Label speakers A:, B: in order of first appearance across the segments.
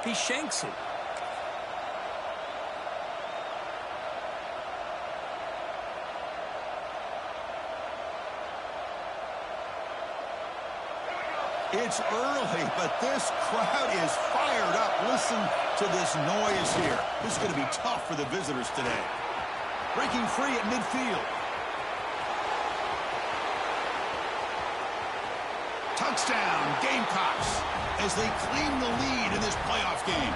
A: He shanks it.
B: It's early, but this crowd is fired up. Listen to this noise here. This is going to be tough for the visitors today. Breaking free at midfield. Touchdown, Gamecocks, as they claim the lead in this playoff game.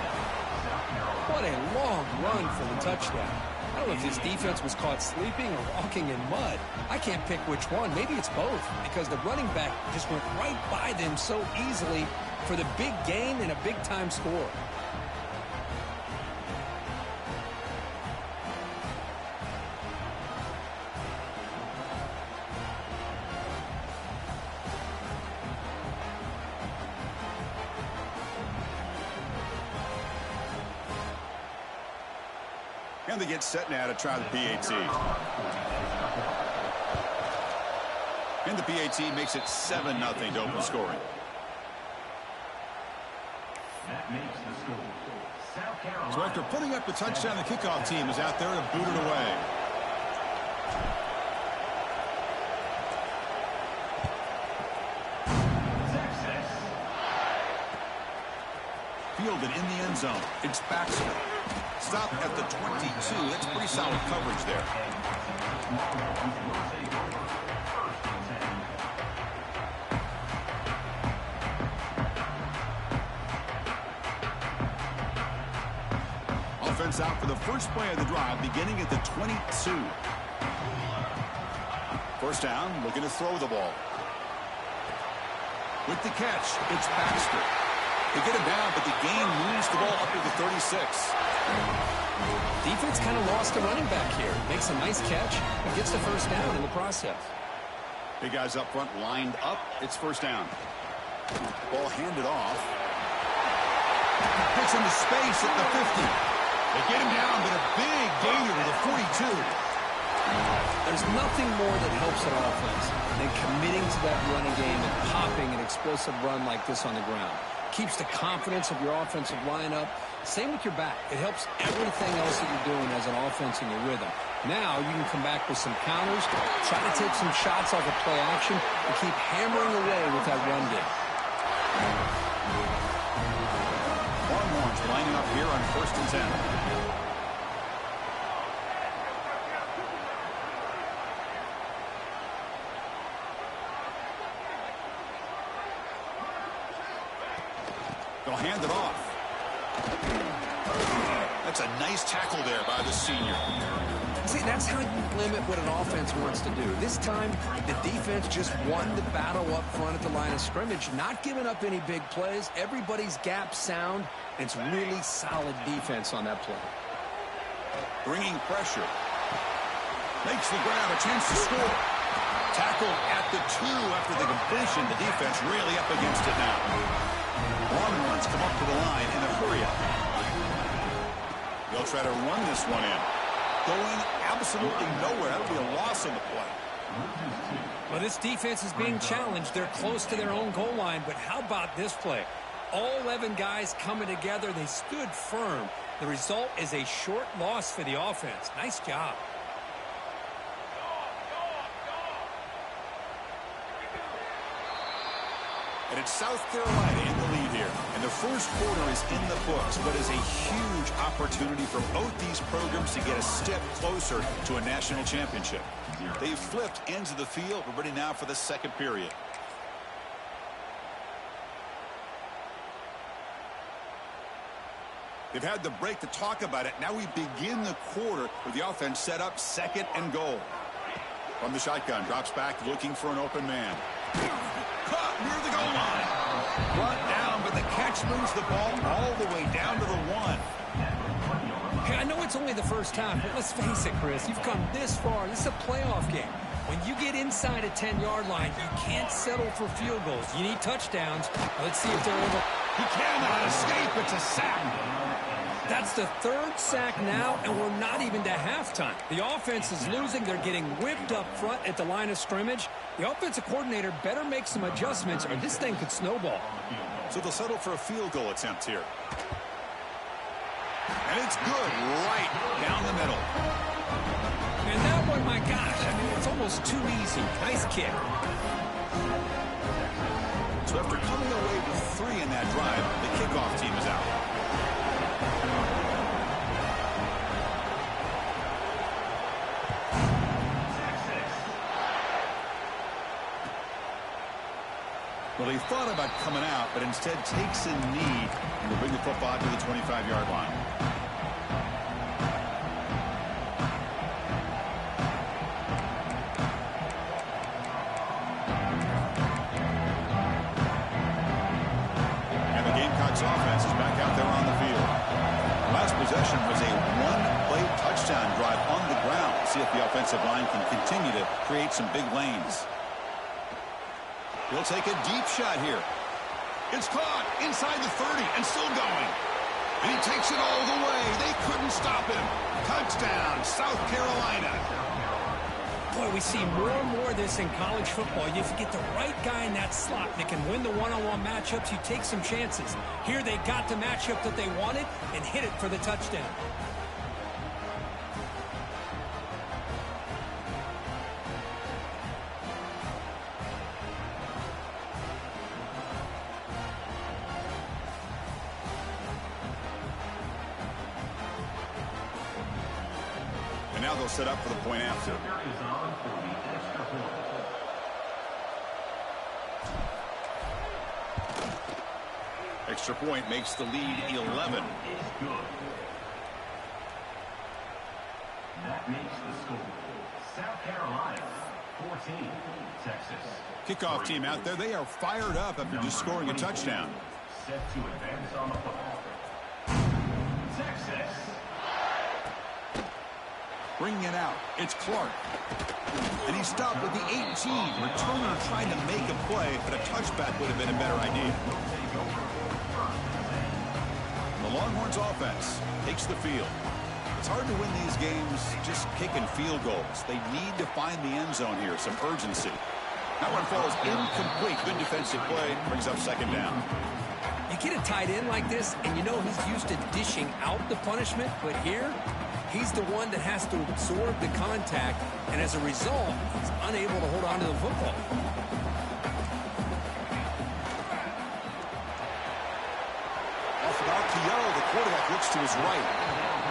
A: What a long run for the touchdown. I don't know if this defense was caught sleeping or walking in mud. I can't pick which one. Maybe it's both, because the running back just went right by them so easily for the big gain and a big-time score.
B: And they get set now to try the PAT. And the PAT makes it 7-0 to open scoring. So after putting up the touchdown, the kickoff team is out there to boot it away. Fielded in the end zone. It's Baxter. Stop at the 22. That's pretty solid coverage there. Offense out for the first play of the drive, beginning at the 22. First down, looking to throw the ball. With the catch, it's Baxter. They get him down, but the gain moves the ball up to the 36.
A: Defense kind of lost a running back here. Makes a nice catch, but gets the first down in the process.
B: Big guys up front lined up. It's first down. Ball handed off. Gets into space at the 50. They get him down, but a big gainer to the 42.
A: There's nothing more that helps an offense than committing to that running game and popping an explosive run like this on the ground. Keeps the confidence of your offensive lineup. Same with your back. It helps everything else that you're doing as an offense in your rhythm. Now you can come back with some counters, try to take some shots off of play action, and keep hammering away with that run game.
B: Longhorns lining up here on 1st and 10. They'll hand it off. That's a nice tackle there by the senior.
A: See, that's how you limit what an offense wants to do. This time, the defense just won the battle up front at the line of scrimmage, not giving up any big plays. Everybody's gap sound. It's really solid defense on that play.
B: Bringing pressure. Makes the grab, a chance to score. Tackled at the 2 after the completion. The defense really up against it now. Longhorns come up to the line in a hurry-up. They'll try to run this one in. Going absolutely nowhere. That would be a loss on the play.
A: Well, this defense is being challenged. They're close to their own goal line, but how about this play? All 11 guys coming together. They stood firm. The result is a short loss for the offense. Nice job.
B: And it's South Carolina in the lead here. And the first quarter is in the books, but is a huge opportunity for both these programs to get a step closer to a national championship. They've flipped ends of the field. We're ready now for the second period. They've had the break to talk about it. Now we begin the quarter with the offense set up 2nd and goal. From the shotgun, drops back looking for an open man. Caught near the goal line. Brought down, but the catch moves the ball all the way down to the 1.
A: Hey, I know it's only the first half, but let's face it, Chris. You've come this far. This is a playoff game. When you get inside a 10-yard line, you can't settle for field goals. You need touchdowns. Let's see if they're able.
B: He cannot escape. It's a sack.
A: That's the 3rd sack now, and we're not even to halftime. The offense is losing. They're getting whipped up front at the line of scrimmage. The offensive coordinator better make some adjustments, or this thing could snowball.
B: So they'll settle for a field goal attempt here. And it's good right down the middle.
A: And that one, my gosh, I mean, it's almost too easy. Nice kick.
B: So after coming away with 3 in that drive, the kickoff team is out. Well, he thought about coming out, but instead takes a knee and will bring the football to the 25-yard line. And the Gamecocks offense is back out there on the field. Last possession was a one-play touchdown drive on the ground. See if the offensive line can continue to create some big lanes. He'll take a deep shot here. It's caught inside the 30 and still going. And he takes it all the way. They couldn't stop him. Touchdown, South Carolina.
A: Boy, we see more and more of this in college football. If you get the right guy in that slot that can win the one-on-one matchups, you take some chances. Here they got the matchup that they wanted and hit it for the touchdown.
B: And now they'll set up for the point after. Extra point makes the lead 11.
C: That makes the score South Carolina 14, Texas.
B: Kickoff team out there. They are fired up after just scoring a touchdown.
C: Set to advance on the football. Texas.
B: Bringing it out. It's Clark. And he stopped with the 18. Returner trying to make a play, but a touchback would have been a better idea. The Longhorns offense takes the field. It's hard to win these games just kicking field goals. They need to find the end zone here, some urgency. That one falls incomplete. Good defensive play. Brings up second down.
A: You get a tight end like this, and you know he's used to dishing out the punishment, but here, he's the one that has to absorb the contact, and as a result, he's unable to hold on to the football.
B: Off of Alciello, the quarterback looks to his right.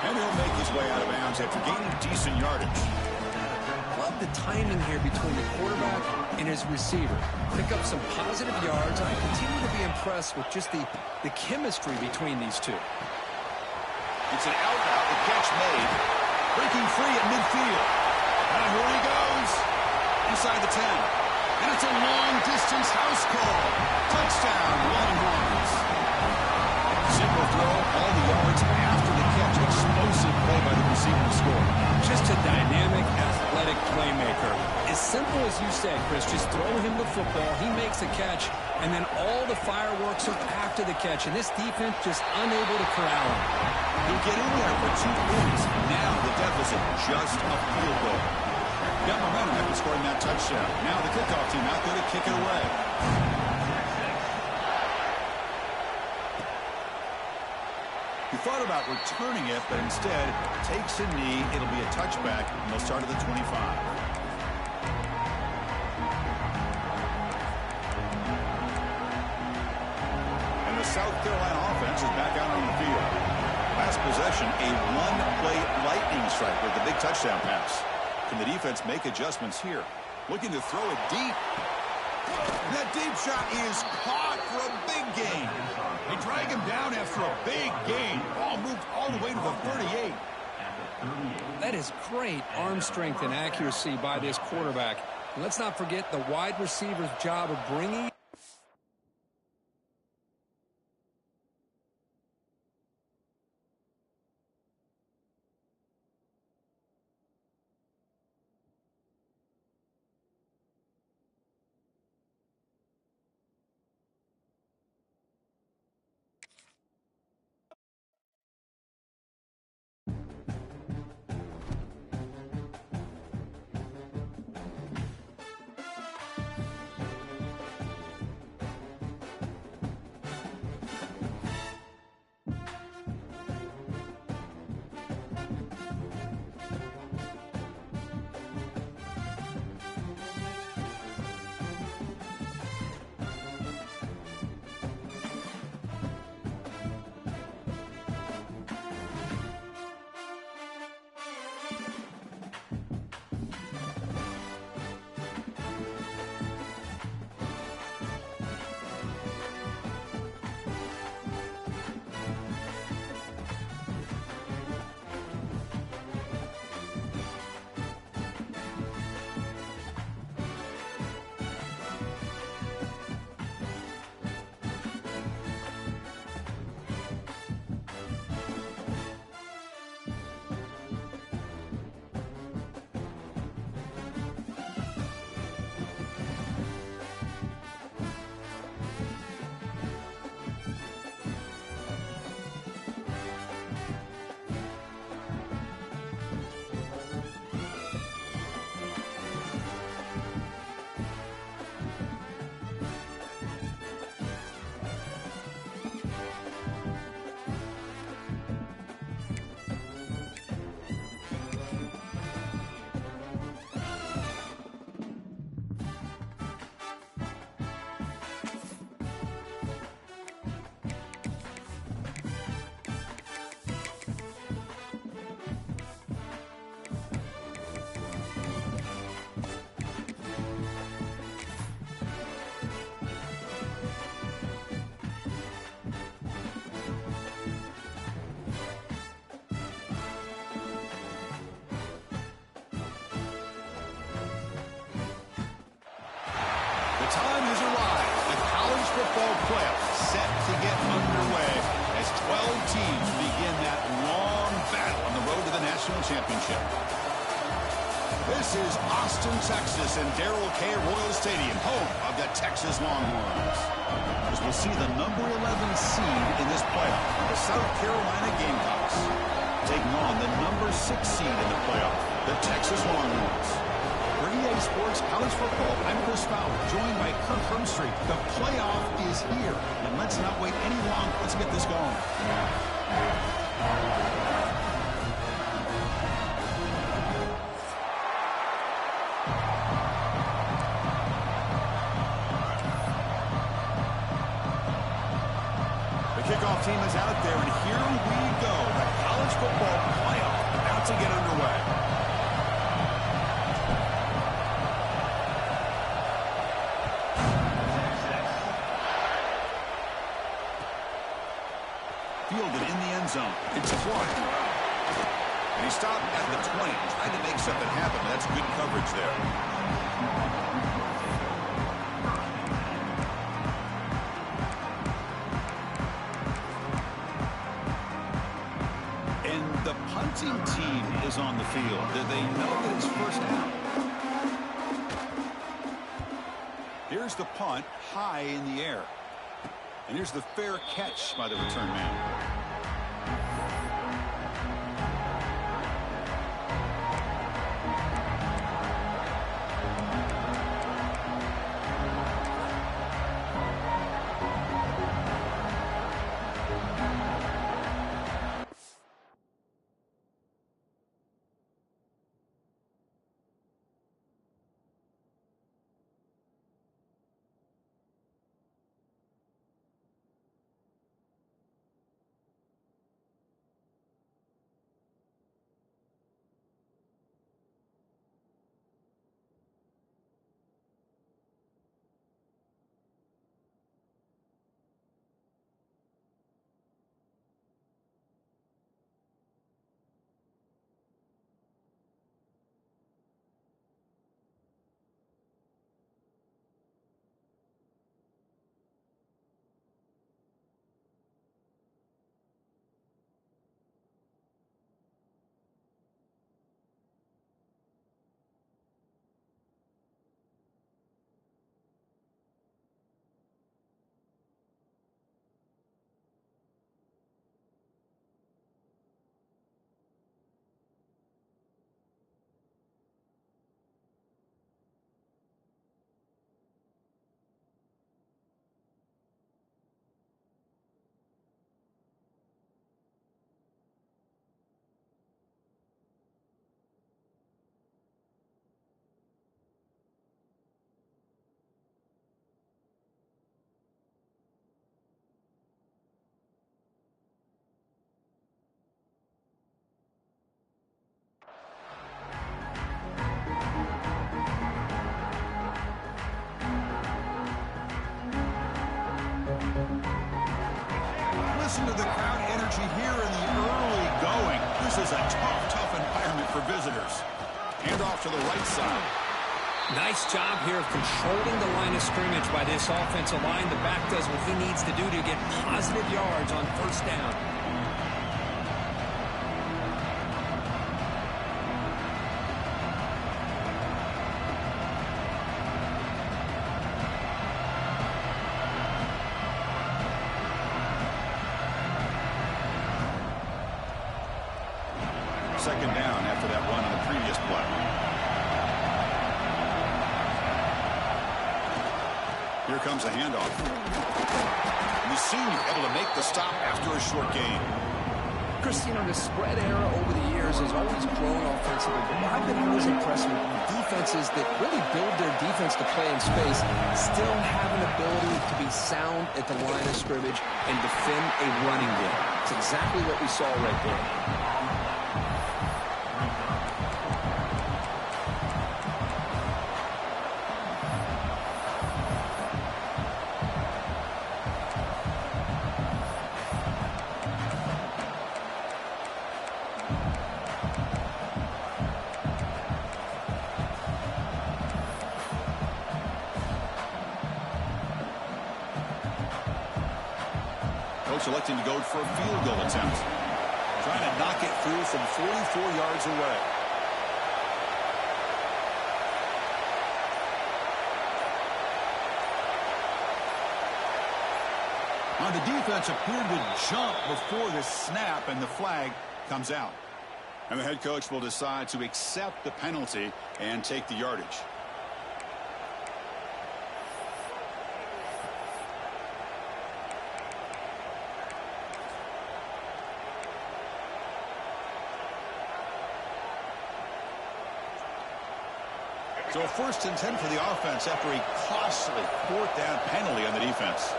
B: And he'll make his way out of bounds after gaining decent yardage.
A: Love the timing here between the quarterback and his receiver. Pick up some positive yards, and I continue to be impressed with just the chemistry between these two.
B: It's an out route, the catch made. Breaking free at midfield. And here he goes. Inside the 10. And it's a long-distance house call. Touchdown, Longhorns. Simple throw, all the yards after the catch. Explosive play by the receiver to score.
A: Just a dynamic, athletic playmaker. As simple as you said, Chris, just throw him the football, he makes a catch, and then all the fireworks are after the catch, and this defense just unable to corral him.
B: He'll get in there for 2 points. Now the deficit just a field goal. Got momentum after scoring that touchdown. Now the kickoff team out there to kick it away. He thought about returning it, but instead takes a knee. It'll be a touchback, and they'll start at the 25. And the South Carolina offense is back out on the field. Last possession, a one-play lightning strike with the big touchdown pass. Can the defense make adjustments here? Looking to throw it deep. That deep shot is caught for a big gain. They drag him down after a big gain. Ball moved all the way to the 38.
A: That is great arm strength and accuracy by this quarterback. And let's not forget the wide receiver's job of bringing
B: The time has arrived. The college football playoff set to get underway as 12 teams begin that long battle on the road to the national championship. This is Austin, Texas, and Darrell K. Royal Stadium, home of the Texas Longhorns. As we'll see the number 11 seed in this playoff, the South Carolina Gamecocks, taking on the number 6 seed in the playoff, the Texas Longhorns. For EA Sports College Football, I'm Chris Fowler, joined by Kirk Hermstreet. The playoff is here, and let's not wait any longer. Let's get this going. Kickoff team is out there, and here we go. The college football playoff about to get underway. Fielded in the end zone. It's Clark. And he stopped at the 20, trying to make something happen. That's good coverage there. The punting team is on the field. Do they know that it's first down? Here's the punt, high in the air. And here's the fair catch by the return man. Listen to the crowd energy here in the early going. This is a tough environment for visitors. Hand off to the right side.
A: Nice job here of controlling the line of scrimmage by this offensive line. The back does what he needs to do to get positive yards on first down.
B: Second down after that run on the previous play. Here comes a handoff. And the senior able to make the stop after a short gain.
A: Chris, you know, the spread era over the years has always grown offensively, but what I've been always impressed with defenses that really build their defense to play in space still have an ability to be sound at the line of scrimmage and defend a running game. It's exactly what we saw right there.
B: electing to go for a field goal attempt. Trying to knock it through from 44 yards away. On the defense appeared to jump before the snap, and the flag comes out. And the head coach will decide to accept the penalty and take the yardage. So a 1st and 10 for the offense after a costly 4th down penalty on the defense.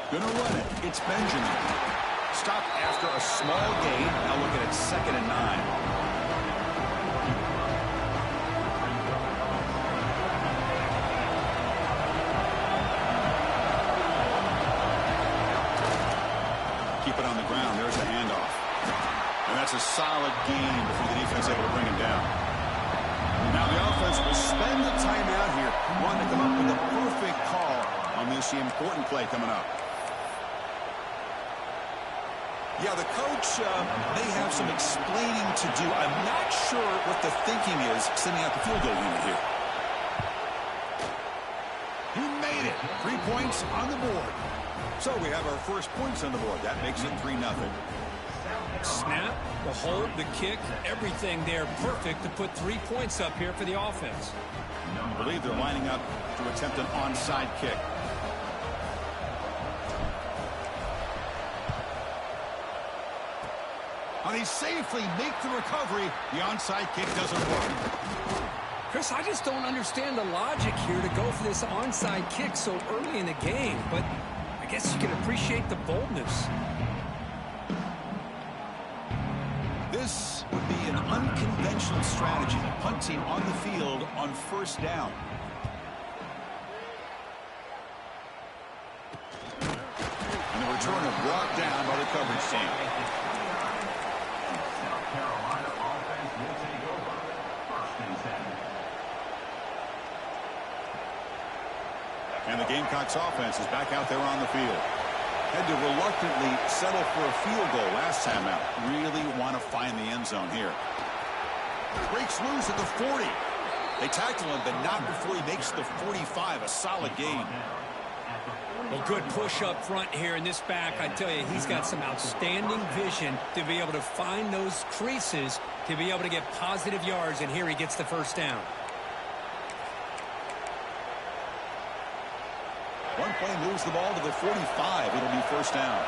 B: Gonna run it. It's Benjamin. Stopped after a small gain. Now looking at 2nd and 9. Keep it on the ground. There's the handoff. And that's a solid gain before the defense able to bring him down. Now the offense will spend the timeout here. Wanting to come up with a perfect call on this important play coming up. Yeah, the coach may have some explaining to do. I'm not sure what the thinking is sending out the field goal unit here. He made it. 3 points on the board. So we have our first points on the board. That makes it 3-0.
A: Snap, the hold, the kick, everything there perfect to put 3 points up here for the offense.
B: I believe they're lining up to attempt an onside kick. And he safely makes the recovery. The onside kick doesn't work.
A: Chris, I just don't understand the logic here to go for this onside kick so early in the game, but I guess you can appreciate the boldness.
B: This would be an unconventional strategy, punting on the field on 1st down. And the return is brought down by the coverage team.
C: South Carolina offense will take over. 1st and 10.
B: And the Gamecocks offense is back out there on the field. Had to reluctantly settle for a field goal last time out. Really want to find the end zone here. Breaks loose at the 40. They tackle him, but not before he makes the 45. A solid gain.
A: Well, good push up front here in this back. I tell you, he's got some outstanding vision to be able to find those creases to be able to get positive yards, and here he gets the 1st down.
B: One play moves the ball to the 45. It'll be 1st down.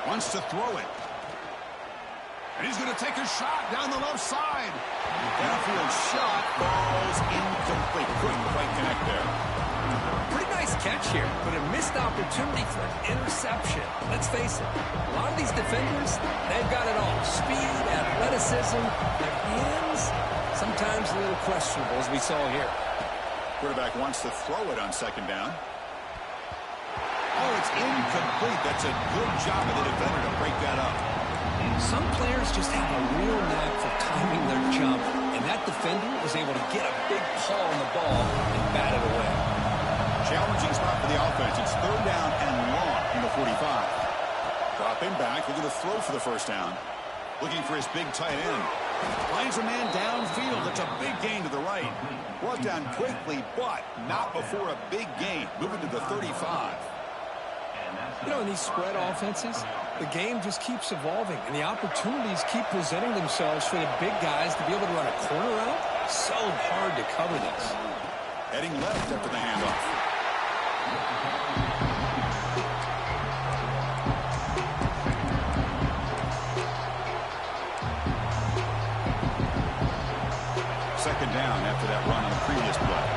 B: Wants to throw it. And he's going to take a shot down the left side. Downfield shot falls incomplete. Couldn't quite connect there.
A: Pretty nice catch here, but a missed opportunity for an interception. Let's face it, a lot of these defenders, they've got it all. Speed, athleticism, their hands, sometimes a little questionable, as we saw here.
B: Quarterback wants to throw it on 2nd down. Oh, it's incomplete. That's a good job of the defender to break that up.
A: Some players just have a real knack for timing their jump, and that defender was able to get a big paw on the ball and bat it away.
B: Challenging spot for the offense. It's 3rd down and long from the 45. Dropping back, looking to throw for the 1st down. Looking for his big tight end. Finds a man downfield. It's a big gain to the right. Brought down quickly, but not before a big gain. Moving to the 35.
A: You know, in these spread offenses, the game just keeps evolving, and the opportunities keep presenting themselves for the big guys to be able to run a corner out. So hard to cover this.
B: Heading left after the handoff. Second down after that run on the previous play.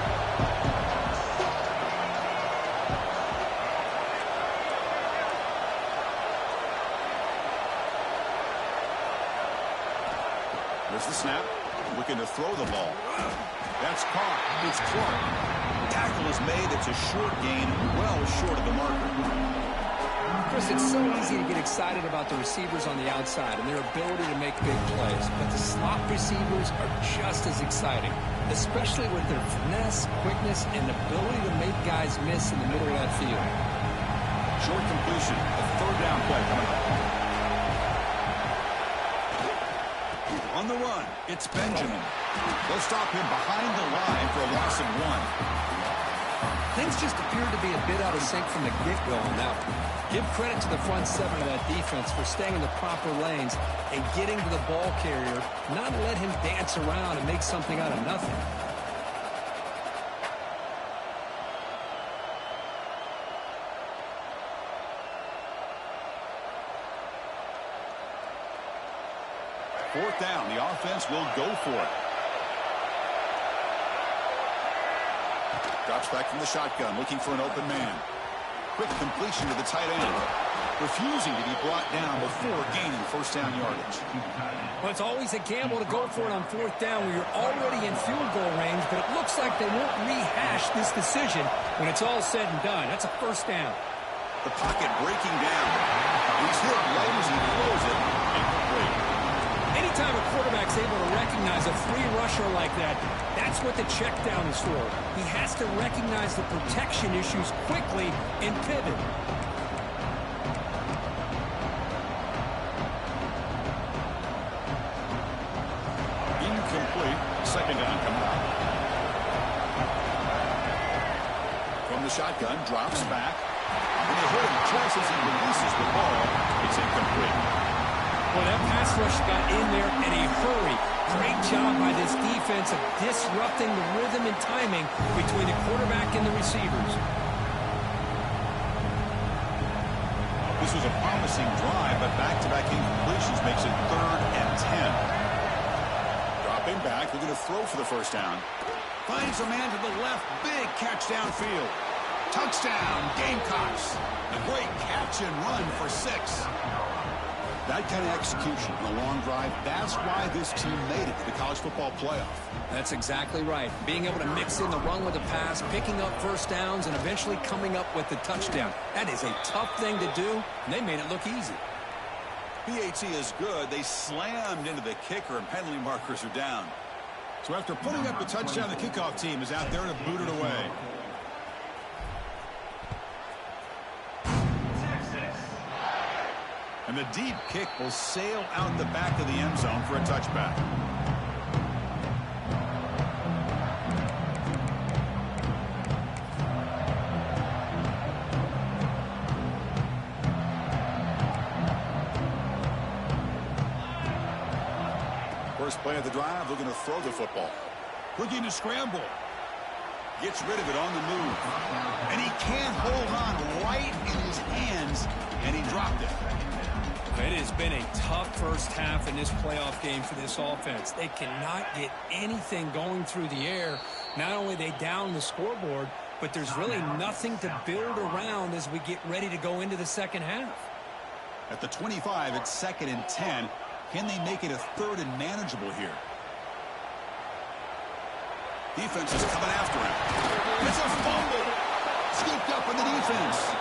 B: There's the snap. Looking to throw the ball. That's caught. It's Clark. Tackle is made. It's a short gain, well short of the marker.
A: Chris, it's so easy to get excited about the receivers on the outside and their ability to make big plays, but the slot receivers are just as exciting. especially with their finesse, quickness, and ability to make guys miss in the middle of that field.
B: Short completion. A third down play coming up. On the run, it's Benjamin. They'll stop him behind the line for a loss of 1.
A: Things just appeared to be a bit out of sync from the get-go on that one. Give credit to the front seven of that defense for staying in the proper lanes and getting to the ball carrier, not let him dance around and make something out of nothing.
B: Fourth down, the offense will go for it. Drops back from the shotgun, looking for an open man. Quick completion to the tight end. Refusing to be brought down before gaining first down yardage.
A: Well, it's always a gamble to go for it on fourth down when you're already in field goal range, but it looks like they won't rehash this decision when it's all said and done. That's a first down.
B: The pocket breaking down. He's hit right as he throws it. Incomplete.
A: Anytime a quarterback's able to recognize a free rusher like that, that's what the check down is for. He has to recognize the protection issues quickly and pivot.
B: Incomplete. Second down coming up. From the shotgun, drops back. And they hit him just as he releases the ball. It's incomplete.
A: Well, that pass rush got in there in a hurry. Great job by this defense of disrupting the rhythm and timing between the quarterback and the receivers.
B: This was a promising drive, but back-to-back incompletions makes it 3rd and 10. Dropping back, they're going to throw for the first down. Finds a man to the left. Big catch downfield. Touchdown, Gamecocks. A great catch and run for 6. That kind of execution in a long drive, that's why this team made it to the college football playoff.
A: That's exactly right. Being able to mix in the run with the pass, picking up first downs, and eventually coming up with the touchdown. That is a tough thing to do, and they made it look easy.
B: PAT is good. They slammed into the kicker, and penalty markers are down. So after putting up the touchdown, the kickoff team is out there to boot it away. And the deep kick will sail out the back of the end zone for a touchback. First play of the drive, looking to throw the football. Looking to scramble. Gets rid of it on the move. And he can't hold on right in his hands, and he dropped it.
A: It has been a tough first half in this playoff game for this offense. They cannot get anything going through the air. Not only are they down the scoreboard, but there's really nothing to build around as we get ready to go into the second half.
B: At the 25, it's 2nd and 10. Can they make it a 3rd and manageable here? Defense is coming after him. It's a fumble. Scooped up in the defense.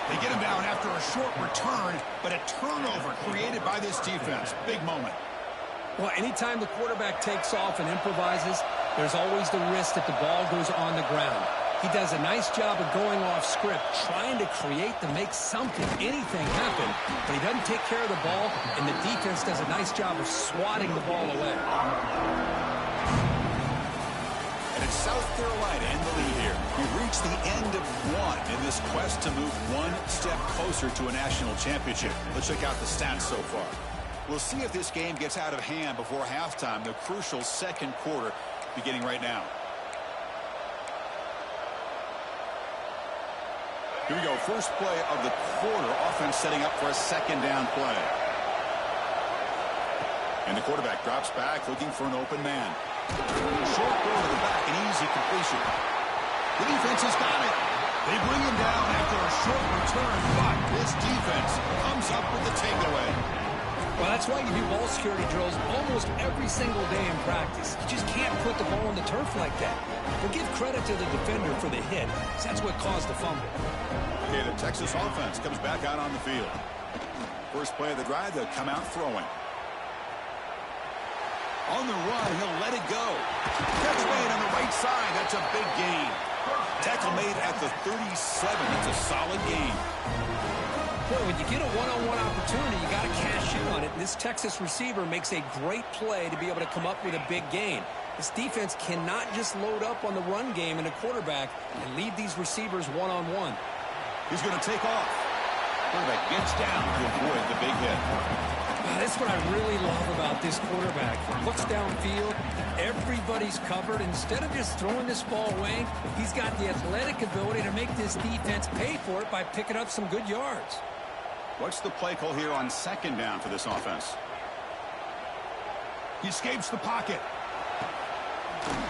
B: They get him down after a short return, but a turnover created by this defense. Big moment.
A: Well, anytime the quarterback takes off and improvises, there's always the risk that the ball goes on the ground. He does a nice job of going off script, trying to create to make something, anything happen, but he doesn't take care of the ball, and the defense does a nice job of swatting the ball away.
B: And it's South Carolina in the lead here. We've reached the end of 1 in this quest to move 1 step closer to a national championship. Let's check out the stats so far. We'll see if this game gets out of hand before halftime, the crucial second quarter beginning right now. Here we go, first play of the quarter. Offense setting up for a second down play. And the quarterback drops back, looking for an open man. Short throw to the back, an easy completion. The defense has got it. They bring him down after a short return, but this defense comes up with the takeaway.
A: Well, that's why you do ball security drills almost every single day in practice. You just can't put the ball on the turf like that. But give credit to the defender for the hit, because that's what caused the fumble.
B: Okay, the Texas offense comes back out on the field. First play of the drive, they'll come out throwing. On the run, he'll let it go. Catch made on the right side. That's a big gain. Tackle made at the 37. That's a solid gain.
A: Boy, when you get a one-on-one opportunity, you got to cash in on it. This Texas receiver makes a great play to be able to come up with a big gain. This defense cannot just load up on the run game and the quarterback and leave these receivers one-on-one.
B: He's going to take off. Quarterback gets down to avoid the big hit.
A: That's what I really love about this quarterback. He looks downfield, everybody's covered. Instead of just throwing this ball away, he's got the athletic ability to make this defense pay for it by picking up some good yards.
B: What's the play call here on second down for this offense? He escapes the pocket.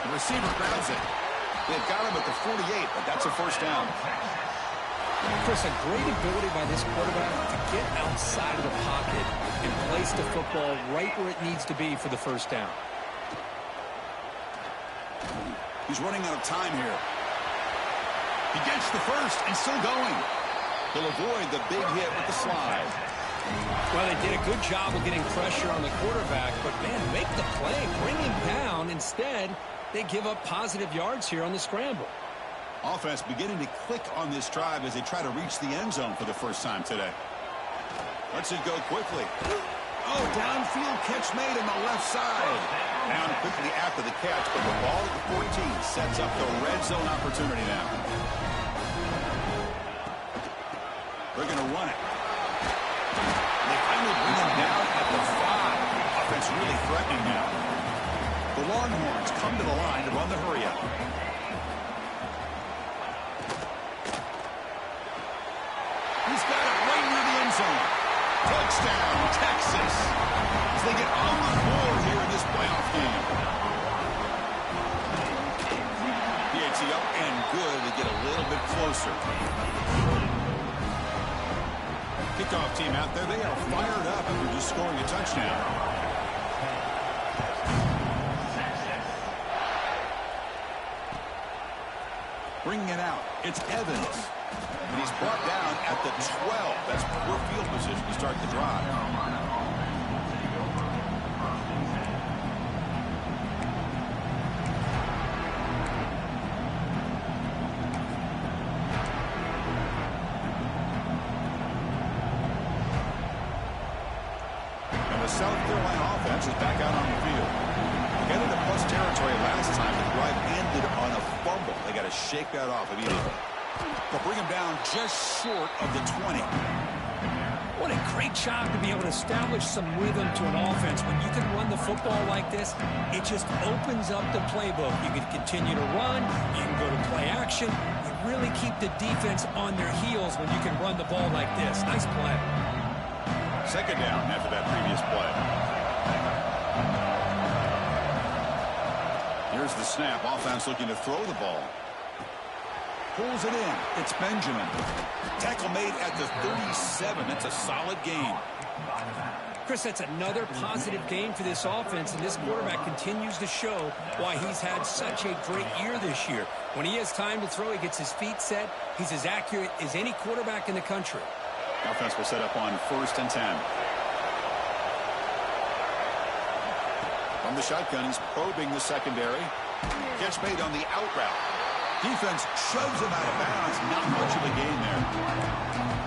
B: The receiver grabs it. They've got him at the 48, but that's a first down.
A: Chris, a great ability by this quarterback to get outside of the pocket and place the football right where it needs to be for the first down.
B: He's running out of time here. He gets the first and still going. He'll avoid the big hit with the slide.
A: Well, they did a good job of getting pressure on the quarterback, but, man, make the play, bring him down. Instead, they give up positive yards here on the scramble.
B: Offense beginning to click on this drive as they try to reach the end zone for the first time today. Lets it go quickly. Oh, downfield catch made on the left side. Down quickly after the catch, but the ball at the 14 sets up the red zone opportunity now. They're going to run it. They finally bring him down at the 5. Offense really threatening now. The Longhorns come to the line to run the hurry-up. He's got it right near the end zone. Touchdown, Texas. As they get on the board here in this playoff game. PAT up and good to get a little bit closer. Kickoff team out there, they are fired up after just scoring a touchdown. Bringing it out, it's Evans. And he's brought down at the 12. That's poor field position to start the drive. And the South Carolina offense is back out on the field. They got into plus territory last time. The drive ended on a fumble. They got to shake that off immediately. They'll bring him down just short of the 20.
A: What a great job to be able to establish some rhythm to an offense. When you can run the football like this, it just opens up the playbook. You can continue to run. You can go to play action. You really keep the defense on their heels when you can run the ball like this. Nice play.
B: Second down after that previous play. Here's the snap. Offense looking to throw the ball. Pulls it in. It's Benjamin. Tackle made at the 37. That's a solid gain.
A: Chris, that's another positive game for this offense, and this quarterback continues to show why he's had such a great year this year. When he has time to throw, he gets his feet set. He's as accurate as any quarterback in the country.
B: Offense will set up on 1st and 10. From the shotgun, he's probing the secondary. Catch made on the out route. Defense shoves him out of bounds. Not much of a gain there.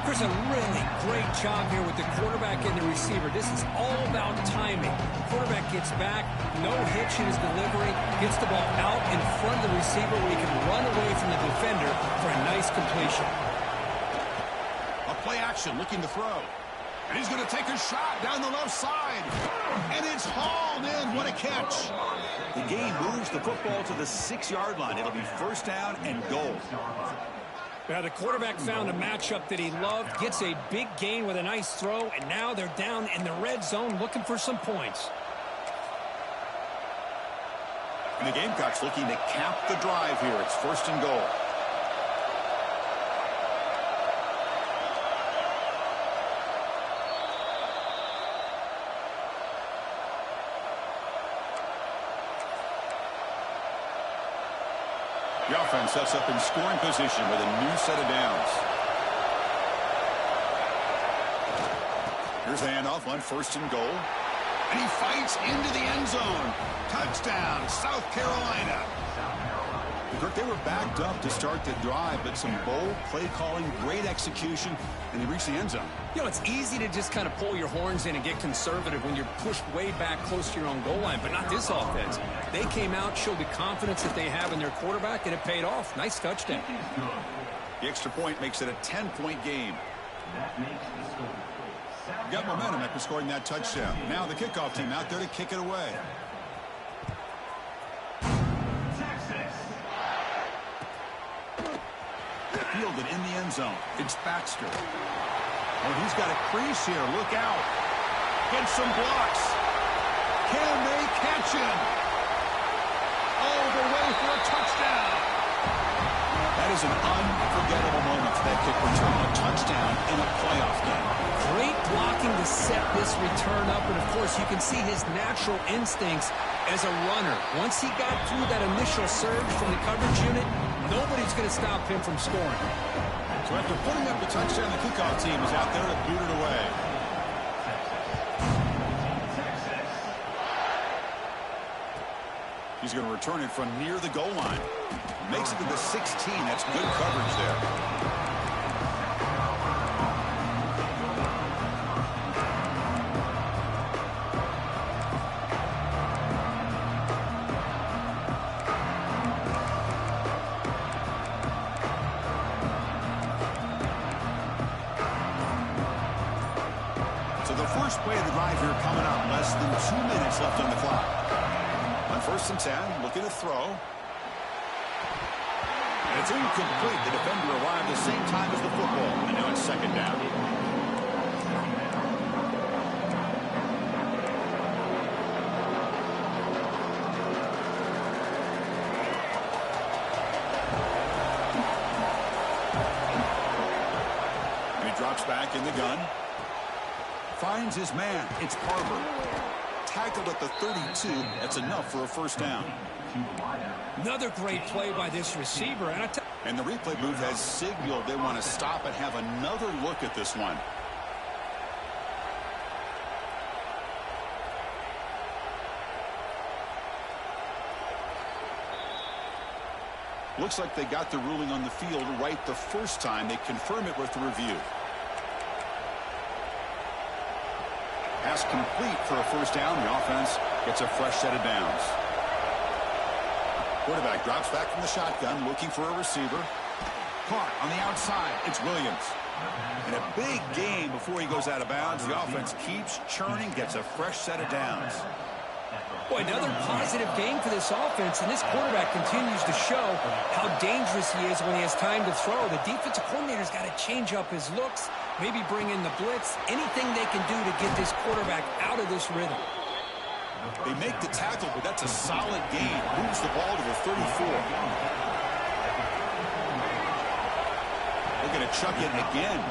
A: Chris, a really great job here with the quarterback and the receiver. This is all about timing. Quarterback gets back, no hitch in his delivery, gets the ball out in front of the receiver where he can run away from the defender for a nice completion.
B: A play action looking to throw. And he's going to take a shot down the left side. And it's hauled in. What a catch. The gain moves the football to the 6-yard line. It'll be first down and goal.
A: Now, the quarterback found a matchup that he loved, gets a big gain with a nice throw, and now they're down in the red zone looking for some points.
B: And the Gamecocks looking to cap the drive here. It's first and goal. The offense sets up in scoring position with a new set of downs. Here's the handoff on 1st and goal. And he fights into the end zone. Touchdown, South Carolina. They were backed up to start the drive, but some bold play calling, great execution, and they reached the end zone.
A: You know, it's easy to just kind of pull your horns in and get conservative when you're pushed way back close to your own goal line, but not this offense. They came out, showed the confidence that they have in their quarterback, and it paid off. Nice touchdown.
B: The extra point makes it a 10-point game. Got momentum after scoring that touchdown. Now the kickoff team out there to kick it away. Fielded in the end zone. It's Baxter. Oh, he's got a crease here. Look out. Gets some blocks. Can they catch him? All the way for a touchdown. That is an unforgettable moment for that kick return. A touchdown in a playoff game.
A: Great blocking to set this return up, and of course you can see his natural instincts as a runner. Once he got through that initial surge from the coverage unit, nobody's going to stop him from scoring.
B: So after putting up the touchdown, the kickoff team is out there to boot it away. He's going to return it from near the goal line. Makes it to the 16. That's good coverage there. First play of the drive here coming up. Less than 2 minutes left on the clock. On 1st and 10, looking to throw. And it's incomplete. The defender arrived the same time as the football. And now it's 2nd down. And he drops back in the gun. Finds his man. It's Carver. Tackled at the 32. That's enough for a 1st down.
A: Another great play by this receiver.
B: And the replay booth has signaled they want to stop and have another look at this one. Looks like they got the ruling on the field right the first time. They confirm it with the review. Pass complete for a 1st down. The offense gets a fresh set of downs. Quarterback drops back from the shotgun, looking for a receiver. Caught on the outside. It's Williams. And a big gain before he goes out of bounds. The offense keeps churning, gets a fresh set of downs.
A: Boy, another positive game for this offense, and this quarterback continues to show how dangerous he is when he has time to throw. The defensive coordinator's got to change up his looks, maybe bring in the blitz, anything they can do to get this quarterback out of this rhythm.
B: They make the tackle, but that's a solid gain. Moves the ball to the 34. They're going to chuck it again.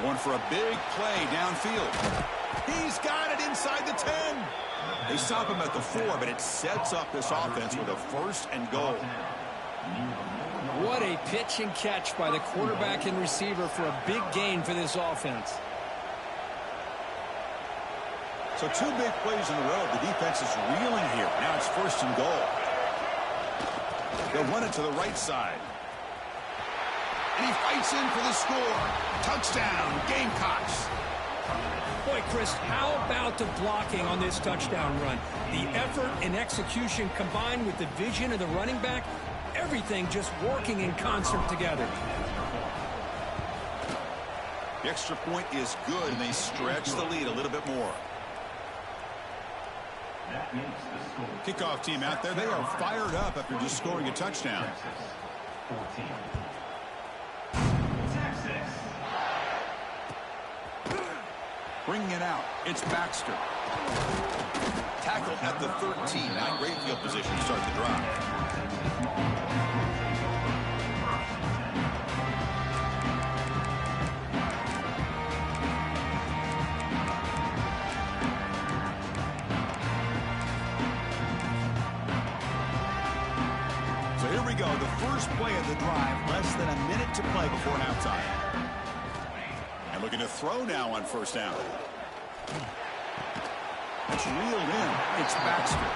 B: Going for a big play downfield. He's got it inside the 10. They stop him at the 4, but it sets up this offense with a 1st and goal.
A: What a pitch and catch by the quarterback and receiver for a big gain for this offense.
B: So 2 big plays in a row. The defense is reeling here. Now it's 1st and goal. They'll run it to the right side. And he fights in for the score. Touchdown, Gamecocks.
A: Boy, Chris, how about the blocking on this touchdown run? The effort and execution combined with the vision of the running back, everything just working in concert together.
B: The extra point is good, and they stretch the lead a little bit more. Kickoff team out there, they are fired up after just scoring a touchdown. Bringing it out, it's Baxter. Tackle at the 13. Now great field position to start the drive. So here we go, the first play of the drive, less than a minute to play before halftime. And looking to throw now on 1st down. It's reeled in. It's Baxter.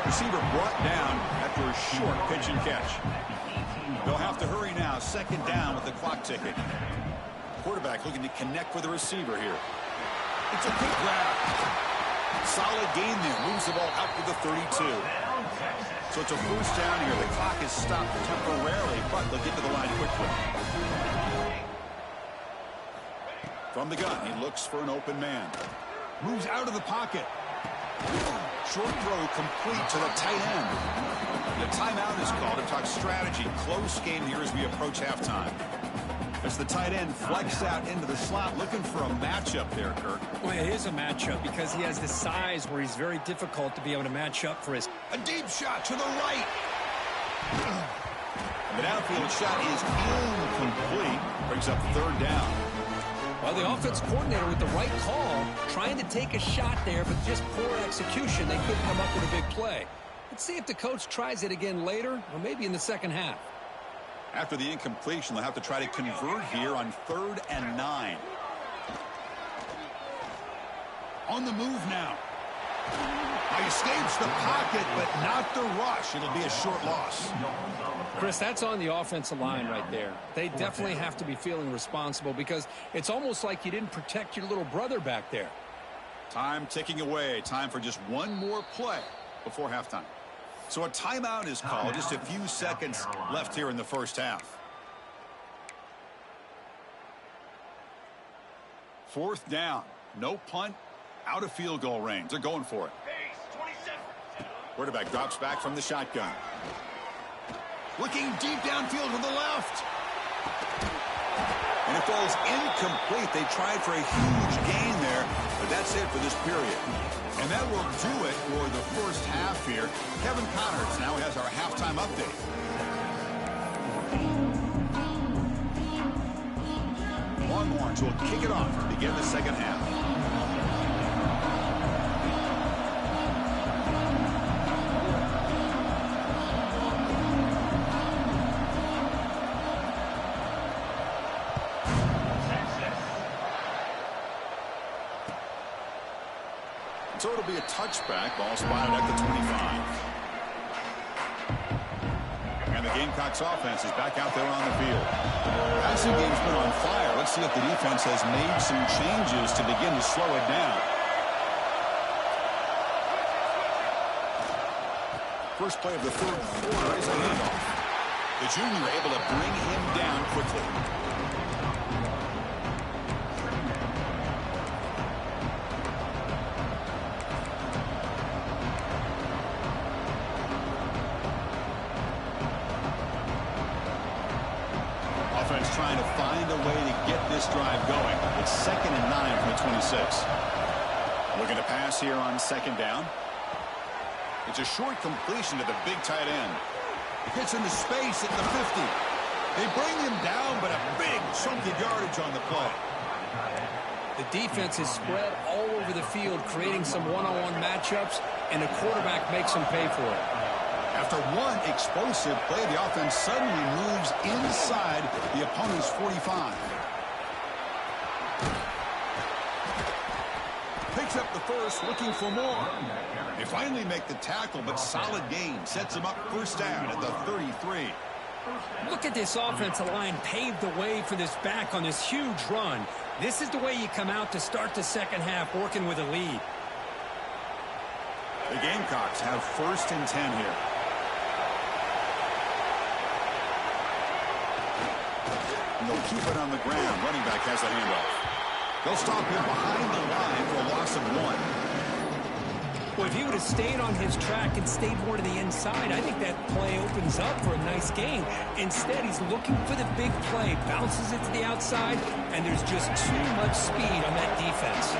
B: Receiver brought down after a short pitch and catch. They'll have to hurry now. Second down with the clock ticking. Quarterback looking to connect with the receiver here. It's a good grab. Solid gain there. Moves the ball out to the 32. So it's a first down here. The clock is stopped temporarily, but they'll get to the line quickly. From the gun, he looks for an open man. Moves out of the pocket. Short throw complete to the tight end. The timeout is called to talk strategy. Close game here as we approach halftime. As the tight end flexed out into the slot, looking for a matchup there, Kirk.
A: Well, it is a matchup because he has the size where he's very difficult to be able to match up for his...
B: A deep shot to the right. And the downfield shot is incomplete. Brings up third down.
A: Well, the offense coordinator with the right call, trying to take a shot there, but just poor execution. They couldn't come up with a big play. Let's see if the coach tries it again later, or maybe in the second half.
B: After the incompletion, they'll have to try to convert here on 3rd and 9. On the move now. He escapes the pocket, but not the rush. It'll be a short loss.
A: Chris, that's on the offensive line right there. They definitely have to be feeling responsible because it's almost like you didn't protect your little brother back there.
B: Time ticking away. Time for just one more play before halftime. So a timeout is called. Just a few seconds left here in the first half. 4th down. No punt. Out of field goal range. They're going for it. Quarterback drops back from the shotgun. Looking deep downfield to the left. And it falls incomplete. They tried for a huge gain there, but that's it for this period. And that will do it for the first half here. Kevin Connors now has our halftime update. Longhorns will kick it off to begin the second half. So it'll be a touchback. Ball spotted at the 25. And the Gamecocks offense is back out there on the field. Passing game's been on fire. Let's see if the defense has made some changes to begin to slow it down. First play of the 3rd quarter is a handoff. The junior able to bring him down quickly. Offense trying to find a way to get this drive going. It's 2nd and 9 from the 26. Looking to pass here on 2nd down. It's a short completion to the big tight end. Gets into space at the 50. They bring him down, but a big chunk of yardage on the play.
A: The defense is spread all over the field, creating some one-on-one matchups, and the quarterback makes them pay for it.
B: After one explosive play, the offense suddenly moves inside the opponent's 45. Picks up the first, looking for more. They finally make the tackle, but solid gain sets him up first down at the 33.
A: Look at this offensive line paved the way for this back on this huge run. This is the way you come out to start the second half, working with a lead.
B: The Gamecocks have 1st and 10 here. And they'll keep it on the ground. Running back has a handoff. They'll stop him behind the line for a loss of 1.
A: Well, if he would have stayed on his track and stayed more to the inside, I think that play opens up for a nice gain. Instead, he's looking for the big play, bounces it to the outside, and there's just too much speed on that defense.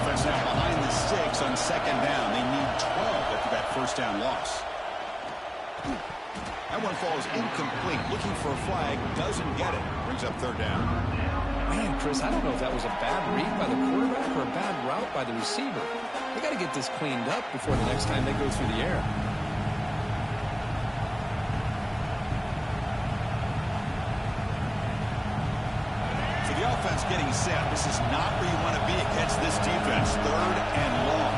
B: Offense now behind the sticks on 2nd down. They need 12 after that first down loss. That one falls incomplete. Looking for a flag. Doesn't get it. Brings up 3rd down.
A: Man, Chris, I don't know if that was a bad read by the quarterback or a bad route by the receiver. They got to get this cleaned up before the next time they go through the air. So the offense
B: offense getting set. This is not where you want to be against this defense. 3rd and long.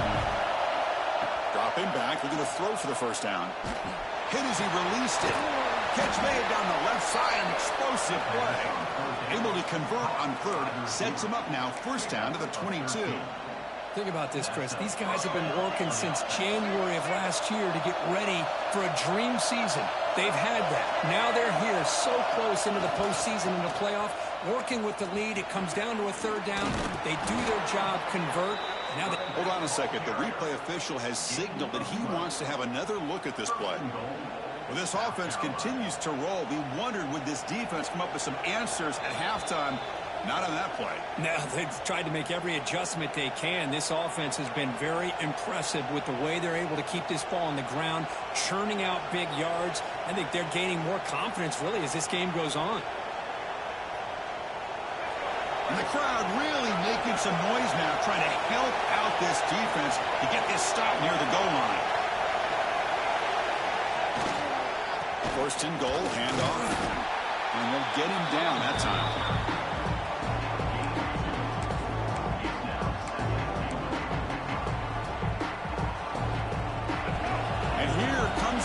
B: Dropping back, looking to throw for the first down. Hit as he released it. Catch made down the left side, an explosive play. Able to convert on 3rd, sets him up now, first down to the 22.
A: Think about this, Chris. These guys have been working since January of last year to get ready for a dream season. They've had that. Now they're here so close into the postseason and the playoff, working with the lead. It comes down to a 3rd down. They do their job, convert. Now
B: hold on a second. The replay official has signaled that he wants to have another look at this play. Well, this offense continues to roll. We wondered, would this defense come up with some answers at halftime? Not on that play.
A: No, they've tried to make every adjustment they can. This offense has been very impressive with the way they're able to keep this ball on the ground, churning out big yards. I think they're gaining more confidence, really, as this game goes on.
B: And the crowd really making some noise now, trying to help out this defense to get this stop near the goal line. 1st and goal, handoff. And they'll get him down that time.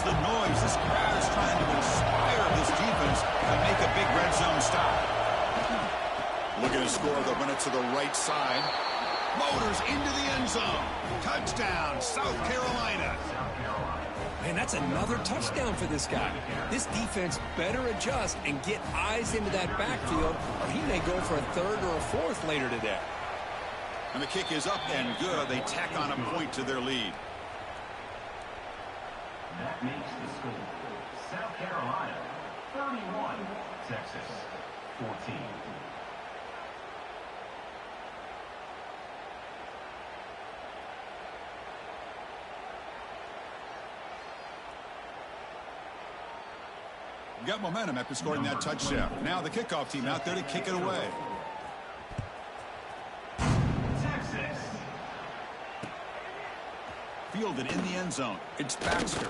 B: The noise. This crowd is trying to inspire this defense to make a big red zone stop. Looking to score, they'll run it to the right side. Motors into the end zone. Touchdown, South Carolina.
A: Man, that's another touchdown for this guy. This defense better adjust and get eyes into that backfield, or he may go for a 3rd or a 4th later today.
B: And the kick is up and good. They tack on a point to their lead.
C: That makes the score South Carolina 31, Texas 14.
B: Got momentum after scoring that touchdown. Now the kickoff team out there to kick it away. Fielded in the end zone. It's Baxter.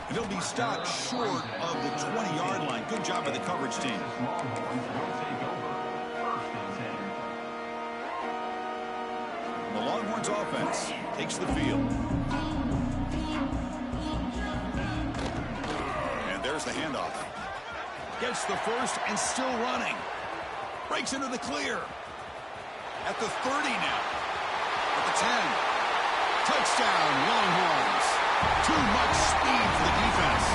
B: And he'll be stopped short of the 20-yard line. Good job by the coverage team. The Longhorns offense takes the field. And there's the handoff. Gets the first and still running. Breaks into the clear. At the 30 now. At the 10. Touchdown, Longhorns. Too much speed for the defense.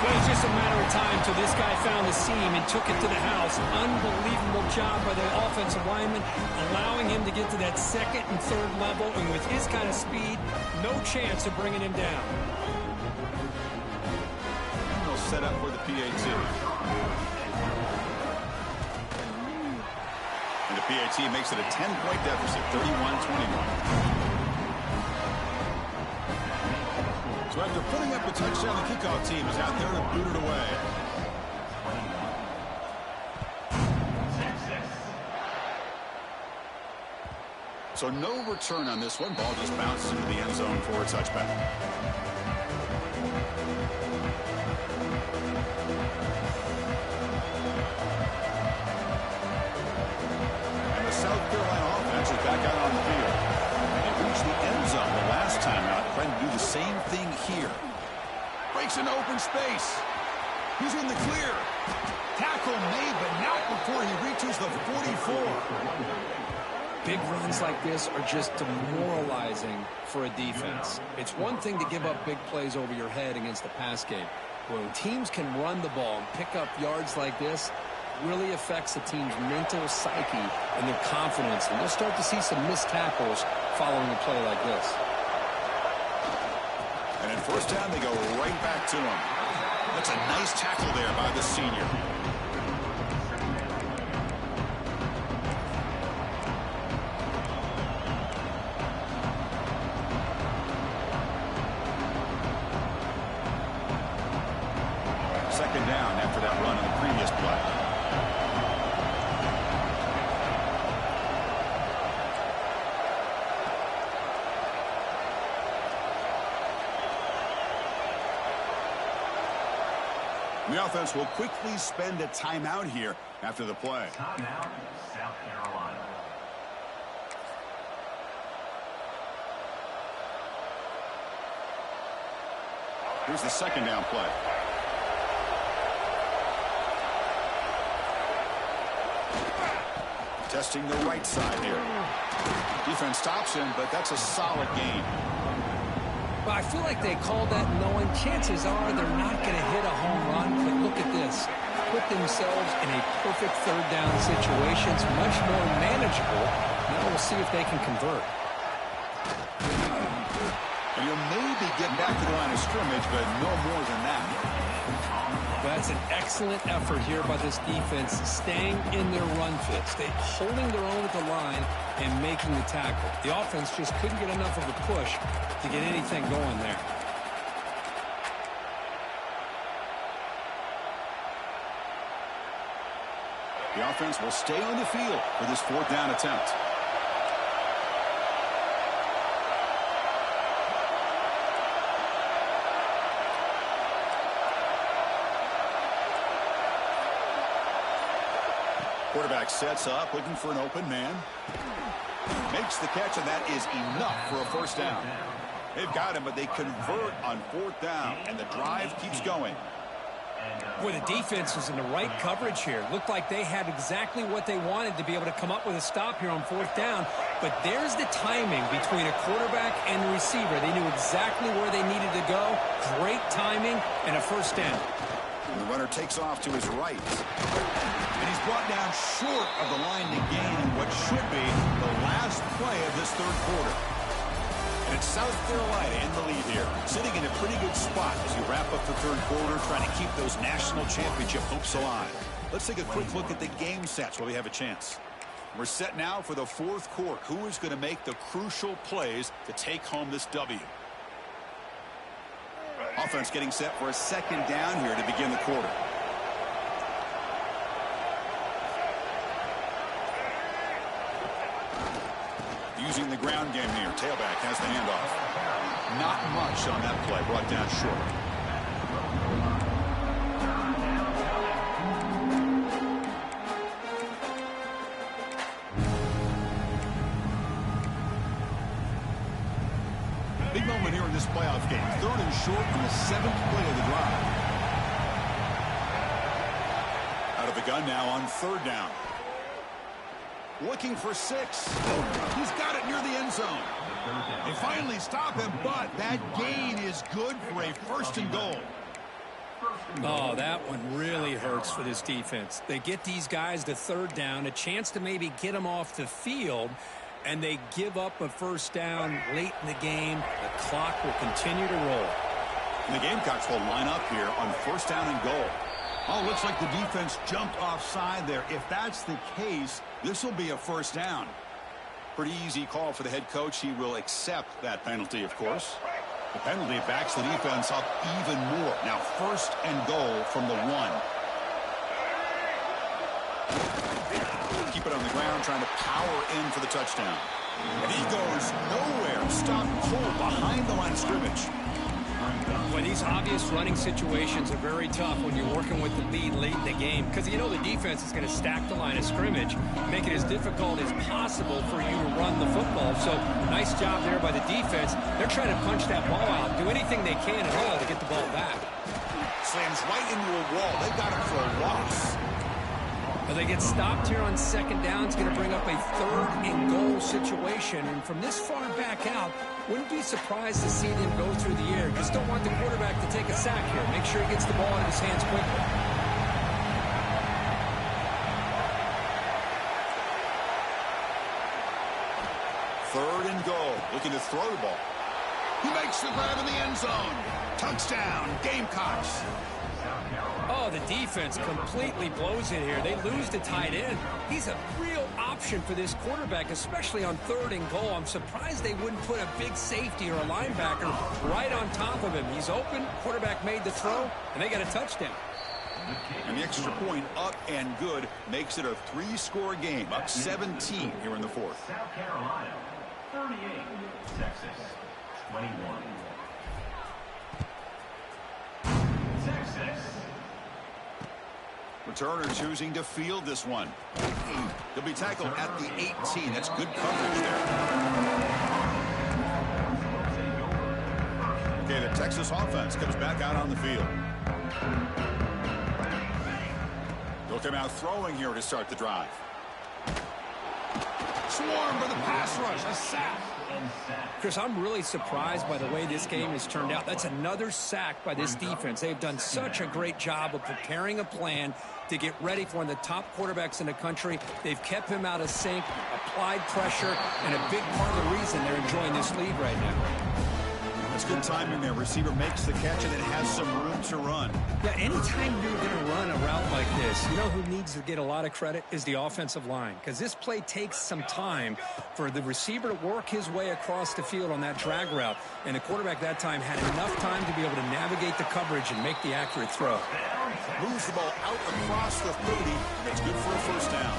A: Well, it's just a matter of time till this guy found the seam and took it to the house. Unbelievable job by the offensive lineman, allowing him to get to that 2nd and 3rd level. And with his kind of speed, no chance of bringing him down.
B: And they'll set up for the PAT. And the PAT makes it a 10-point deficit, 31-21. So after putting up a touchdown, the kickoff team is out there to boot it away. So no return on this one. Ball just bounces into the end zone for a touchback. And the South Carolina offense is back out on the field. They reached the end zone the last time out, trying to do the same thing here. Breaks into open space. He's in the clear. Tackle made, but not before he reaches the 44.
A: Big runs like this are just demoralizing for a defense. It's one thing to give up big plays over your head against the pass game. When teams can run the ball and pick up yards like this, really affects the team's mental psyche and their confidence. And you'll start to see some missed tackles following a play like this.
B: And in first down, they go right back to him. That's a nice tackle there by the senior. Second down after that run in the previous play. The offense will quickly spend a timeout here after the play.
C: Timeout, South Carolina.
B: Here's the second down play. Testing the right side here. Defense stops him, but that's a solid gain.
A: Well, I feel like they called that knowing chances are they're not going to hit a home run, but look at this. Put themselves in a perfect third down situation. It's much more manageable. Now we'll see if they can convert.
B: And you'll maybe get back to the line of scrimmage, but no more than that.
A: That's an excellent effort here by this defense, staying in their run fit, holding their own at the line and making the tackle. The offense just couldn't get enough of a push to get anything going there.
B: The offense will stay on the field for this fourth down attempt. Quarterback sets up, looking for an open man. Makes the catch, and that is enough for a first down. They've got him, but they convert on fourth down, and the drive keeps going.
A: Boy, the defense was in the right coverage here. Looked like they had exactly what they wanted to be able to come up with a stop here on fourth down. But there's the timing between a quarterback and the receiver. They knew exactly where they needed to go. Great timing and a first down.
B: And the runner takes off to his right. And he's brought down short of the line to gain what should be the last play of this third quarter. And it's South Carolina in the lead here, sitting in a pretty good spot as you wrap up the third quarter, trying to keep those national championship hopes alive. Let's take a quick look at the game sets while we have a chance. We're set now for the fourth quarter. Who is going to make the crucial plays to take home this W? Offense getting set for a second down here to begin the quarter. Using the ground game here. Tailback has the handoff. Not much on that play. Brought down short. Big moment here in this playoff game. Third and short on the seventh play of the drive. Out of the gun now on third down. Looking for 6. He's got it near the end zone. They finally stop him, but that gain is good for a first and goal.
A: Oh, that one really hurts for this defense. They get these guys to third down, a chance to maybe get them off the field, and they give up a first down late in the game. The clock will continue to roll.
B: And the Gamecocks will line up here on first down and goal. Oh, looks like the defense jumped offside there. If that's the case, this will be a first down. Pretty easy call for the head coach. He will accept that penalty, of course. The penalty backs the defense up even more. Now first and goal from the 1. Keep it on the ground, trying to power in for the touchdown. And he goes nowhere. Stop cold behind the line of scrimmage.
A: Well, these obvious running situations are very tough when you're working with the lead late in the game, because you know the defense is going to stack the line of scrimmage, make it as difficult as possible for you to run the football. So nice job there by the defense. They're trying to punch that ball out, do anything they can at all to get the ball back.
B: Slams right into a wall. They got him for a loss.
A: But they get stopped here on second down. It's going to bring up a third and goal situation. And from this far back out, wouldn't be surprised to see them go through the air. Just don't want the quarterback to take a sack here. Make sure he gets the ball in his hands quickly.
B: Third and goal. Looking to throw the ball. He makes the grab in the end zone. Touchdown, Gamecocks.
A: Oh, the defense completely blows it here. They lose the tight end. He's a real option for this quarterback, especially on third and goal. I'm surprised they wouldn't put a big safety or a linebacker right on top of him. He's open. Quarterback made the throw, and they got a touchdown.
B: And the extra point up and good makes it a 3-score game, up 17 here in the fourth.
C: South Carolina, 38. Texas, 21. Texas.
B: Returner choosing to field this one. He'll be tackled at the 18. That's good coverage there. Okay, the Texas offense comes back out on the field. They'll come out throwing here to start the drive. Swarm for the pass rush. A sack.
A: Chris, I'm really surprised by the way this game has turned out. That's another sack by this defense. They've done such a great job of preparing a plan to get ready for one of the top quarterbacks in the country. They've kept him out of sync, applied pressure, and a big part of the reason they're enjoying this lead right now.
B: It's good timing there. Receiver makes the catch and then has some room to run.
A: Yeah, anytime you're going to run a route like this, you know who needs to get a lot of credit is the offensive line, because this play takes some time for the receiver to work his way across the field on that drag route, and the quarterback that time had enough time to be able to navigate the coverage and make the accurate throw.
B: Moves the ball out across the 30. It's good for a first down.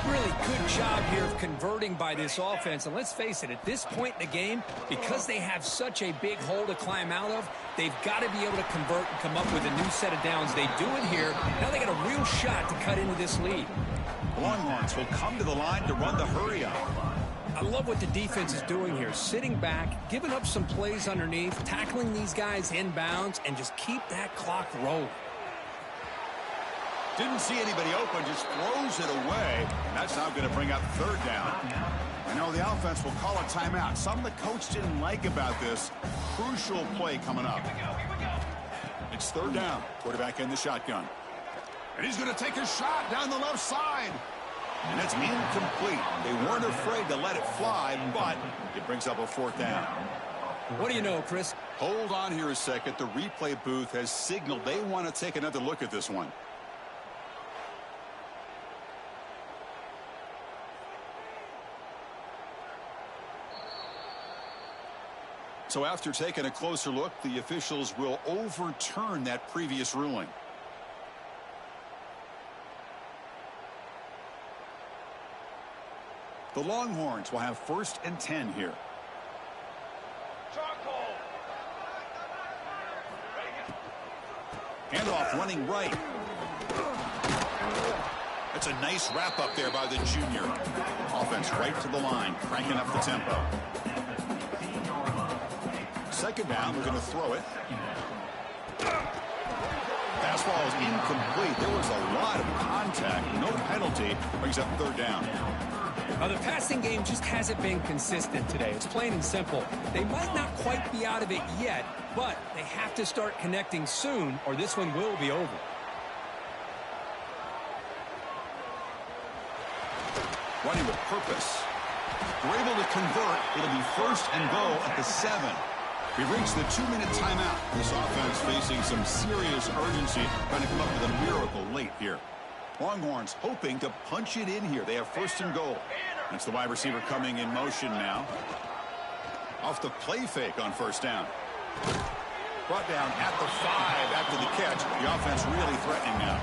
A: Really good job here of converting by this offense. And let's face it, at this point in the game, because they have such a big hole to climb out of, they've got to be able to convert and come up with a new set of downs. They do it here. Now they got a real shot to cut into this lead.
B: Longhorns will come to the line to run the hurry up.
A: I love what the defense is doing here. Sitting back, giving up some plays underneath, tackling these guys inbounds, and just keep that clock rolling.
B: Didn't see anybody open, just throws it away. And that's now going to bring up third down. I know the offense will call a timeout. Something the coach didn't like about this. Crucial play coming up. It's third down. Quarterback in the shotgun. And he's going to take a shot down the left side. And it's incomplete. They weren't afraid to let it fly, but it brings up a fourth down.
A: What do you know, Chris?
B: Hold on here a second. The replay booth has signaled they want to take another look at this one. So after taking a closer look, the officials will overturn that previous ruling. The Longhorns will have 1st and 10 here. Handoff running right. That's a nice wrap up there by the junior. Offense right to the line, cranking up the tempo. Second down, we're going to throw it. Fastball is incomplete. There was a lot of contact. No penalty. Brings up third down.
A: The passing game just hasn't been consistent today. It's plain and simple. They might not quite be out of it yet, but they have to start connecting soon or this one will be over.
B: Running with purpose. We're able to convert. It'll be 1st and goal at the 7. We reached the 2-minute timeout. This offense facing some serious urgency, trying to come up with a miracle late here. Longhorns hoping to punch it in here. They have 1st and goal. That's the wide receiver coming in motion now. Off the play fake on 1st down. Brought down at the 5 after the catch. The offense really threatening now.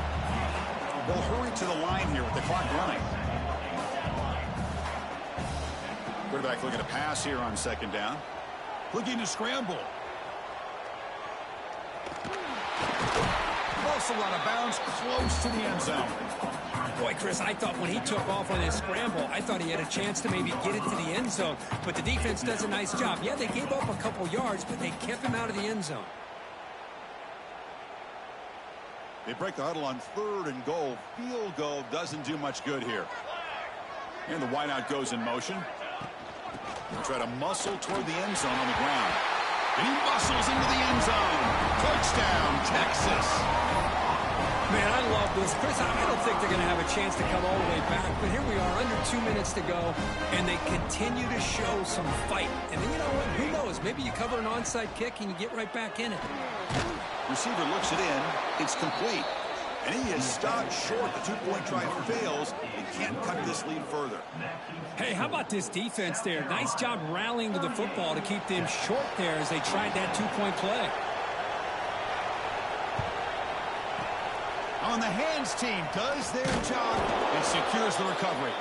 B: They'll hurry to the line here with the clock running. Quarterback looking to pass here on 2nd down. Looking to scramble. Also out of bounds, close to the end zone.
A: Boy, Chris, I thought when he took off on his scramble, I thought he had a chance to maybe get it to the end zone. But the defense does a nice job. Yeah, they gave up a couple yards, but they kept him out of the end zone.
B: They break the huddle on 3rd and goal. Field goal doesn't do much good here. And the wideout goes in motion. They'll try to muscle toward the end zone on the ground. And he muscles into the end zone. Touchdown, Texas.
A: Man, I love this. Chris, I don't think they're going to have a chance to come all the way back. But here we are, under 2 minutes to go, and they continue to show some fight. And then, you know what? Who knows? Maybe you cover an onside kick and you get right back in it.
B: Receiver looks it in. It's complete. And he is stopped short. The 2-point try fails. They can't cut this lead further.
A: Hey, how about this defense there? Nice job rallying to the football to keep them short there as they tried that 2-point play.
B: On the hands team does their job and secures the recovery.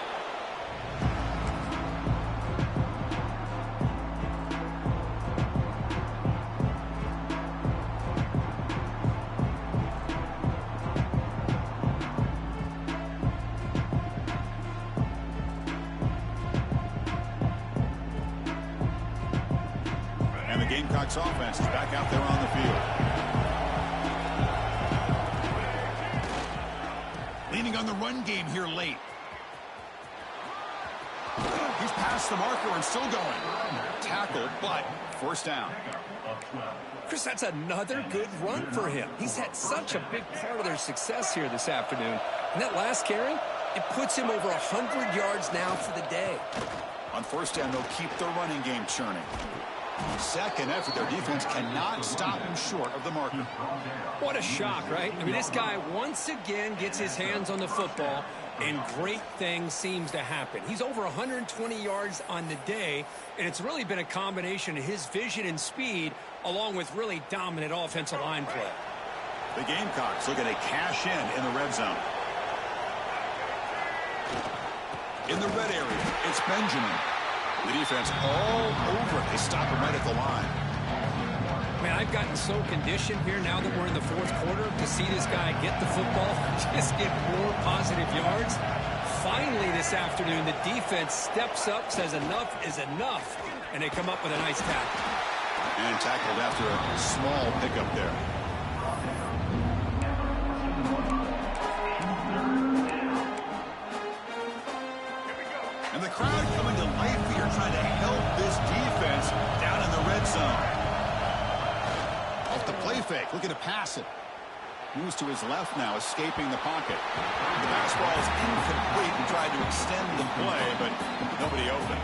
B: the Gamecocks offense is back out there on the field. Leaning on the run game here late. He's past the marker and still going. Tackled, but first down.
A: Chris, that's another good run for him. He's had such a big part of their success here this afternoon. And that last carry, it puts him over 100 yards now for the day.
B: On first down, they'll keep the running game churning. Second effort, their defense cannot stop him short of the marker.
A: What a shock, right? I mean, this guy once again gets his hands on the football, and great things seems to happen. He's over 120 yards on the day, and it's really been a combination of his vision and speed along with really dominant offensive line play.
B: The Gamecocks looking to cash in the red zone. In the red area, it's Benjamin. The defense all over it. They stop him right at the line.
A: Man, I've gotten so conditioned here now that we're in the fourth quarter to see this guy get the football, just get more positive yards. Finally this afternoon, the defense steps up, says enough is enough, and they come up with a nice tackle.
B: And tackled after a small pickup there. And the crowd coming to life here, trying to help this defense down in the red zone. Off the play fake, looking to pass it. Moves to his left now, escaping the pocket. The pass ball is incomplete and tried to extend the play, but nobody open.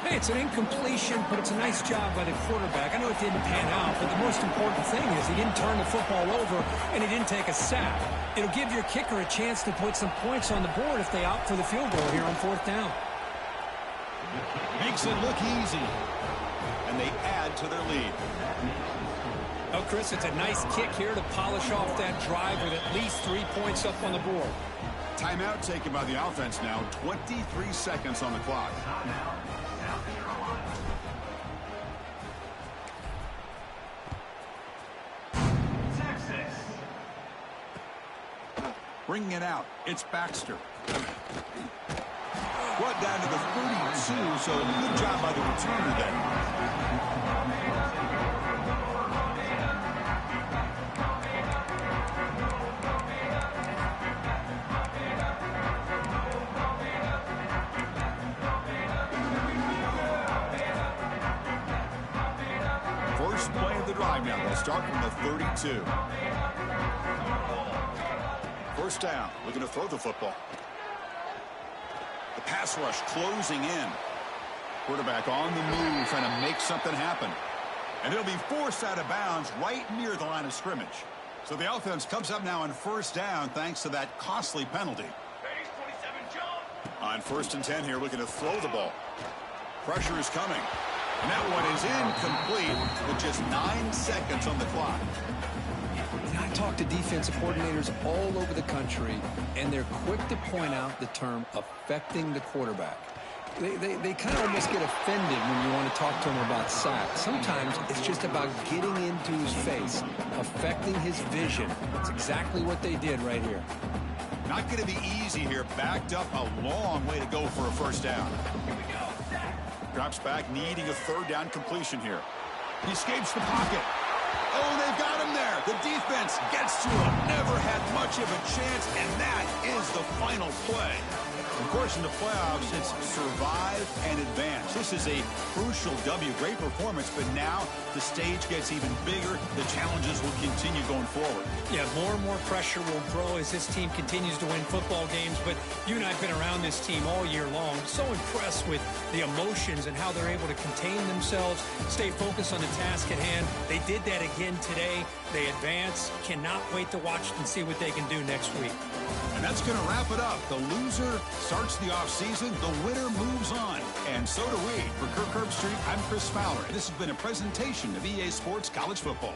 A: Hey, it's an incompletion, but it's a nice job by the quarterback. I know it didn't pan out, but the most important thing is he didn't turn the football over and he didn't take a sack. It'll give your kicker a chance to put some points on the board if they opt for the field goal here on fourth down.
B: Makes it look easy. And they add to their lead.
A: Oh, Chris, it's a nice kick here to polish off that drive with at least 3 points up on the board.
B: Timeout taken by the offense now. 23 seconds on the clock. Bringing it out. It's Baxter. Brought down to the 32, so good job by the returner there. First play of the drive now. They'll start from the 32. First down, looking to throw the football. The pass rush closing in. Quarterback on the move, trying to make something happen. And it'll be forced out of bounds right near the line of scrimmage. So the offense comes up now on first down thanks to that costly penalty. On first and 10 here, looking to throw the ball. Pressure is coming. And that one is incomplete with just 9 seconds on the clock.
A: I talk to defensive coordinators all over the country, and they're quick to point out the term affecting the quarterback. They kind of almost get offended when you want to talk to them about sacks. Sometimes it's just about getting into his face, affecting his vision. That's exactly what they did right here.
B: Not going to be easy here. Backed up a long way to go for a first down. Drops back, needing a third down completion here. He escapes the pocket. Oh, they've got him there. The defense gets to him. Never had much of a chance, and that is the final play. Of course, in the playoffs, it's survive and advance. This is a crucial W. Great performance, but now the stage gets even bigger. The challenges will continue going forward.
A: Yeah, more and more pressure will grow as this team continues to win football games. But you and I have been around this team all year long. So impressed with the emotions and how they're able to contain themselves, stay focused on the task at hand. They did that again today. They advance. Cannot wait to watch and see what they can do next week.
B: And that's going to wrap it up. The loser starts the offseason. The winner moves on. And so do we. For Kirk Herbstreit, I'm Chris Fowler. And this has been a presentation of EA Sports College Football.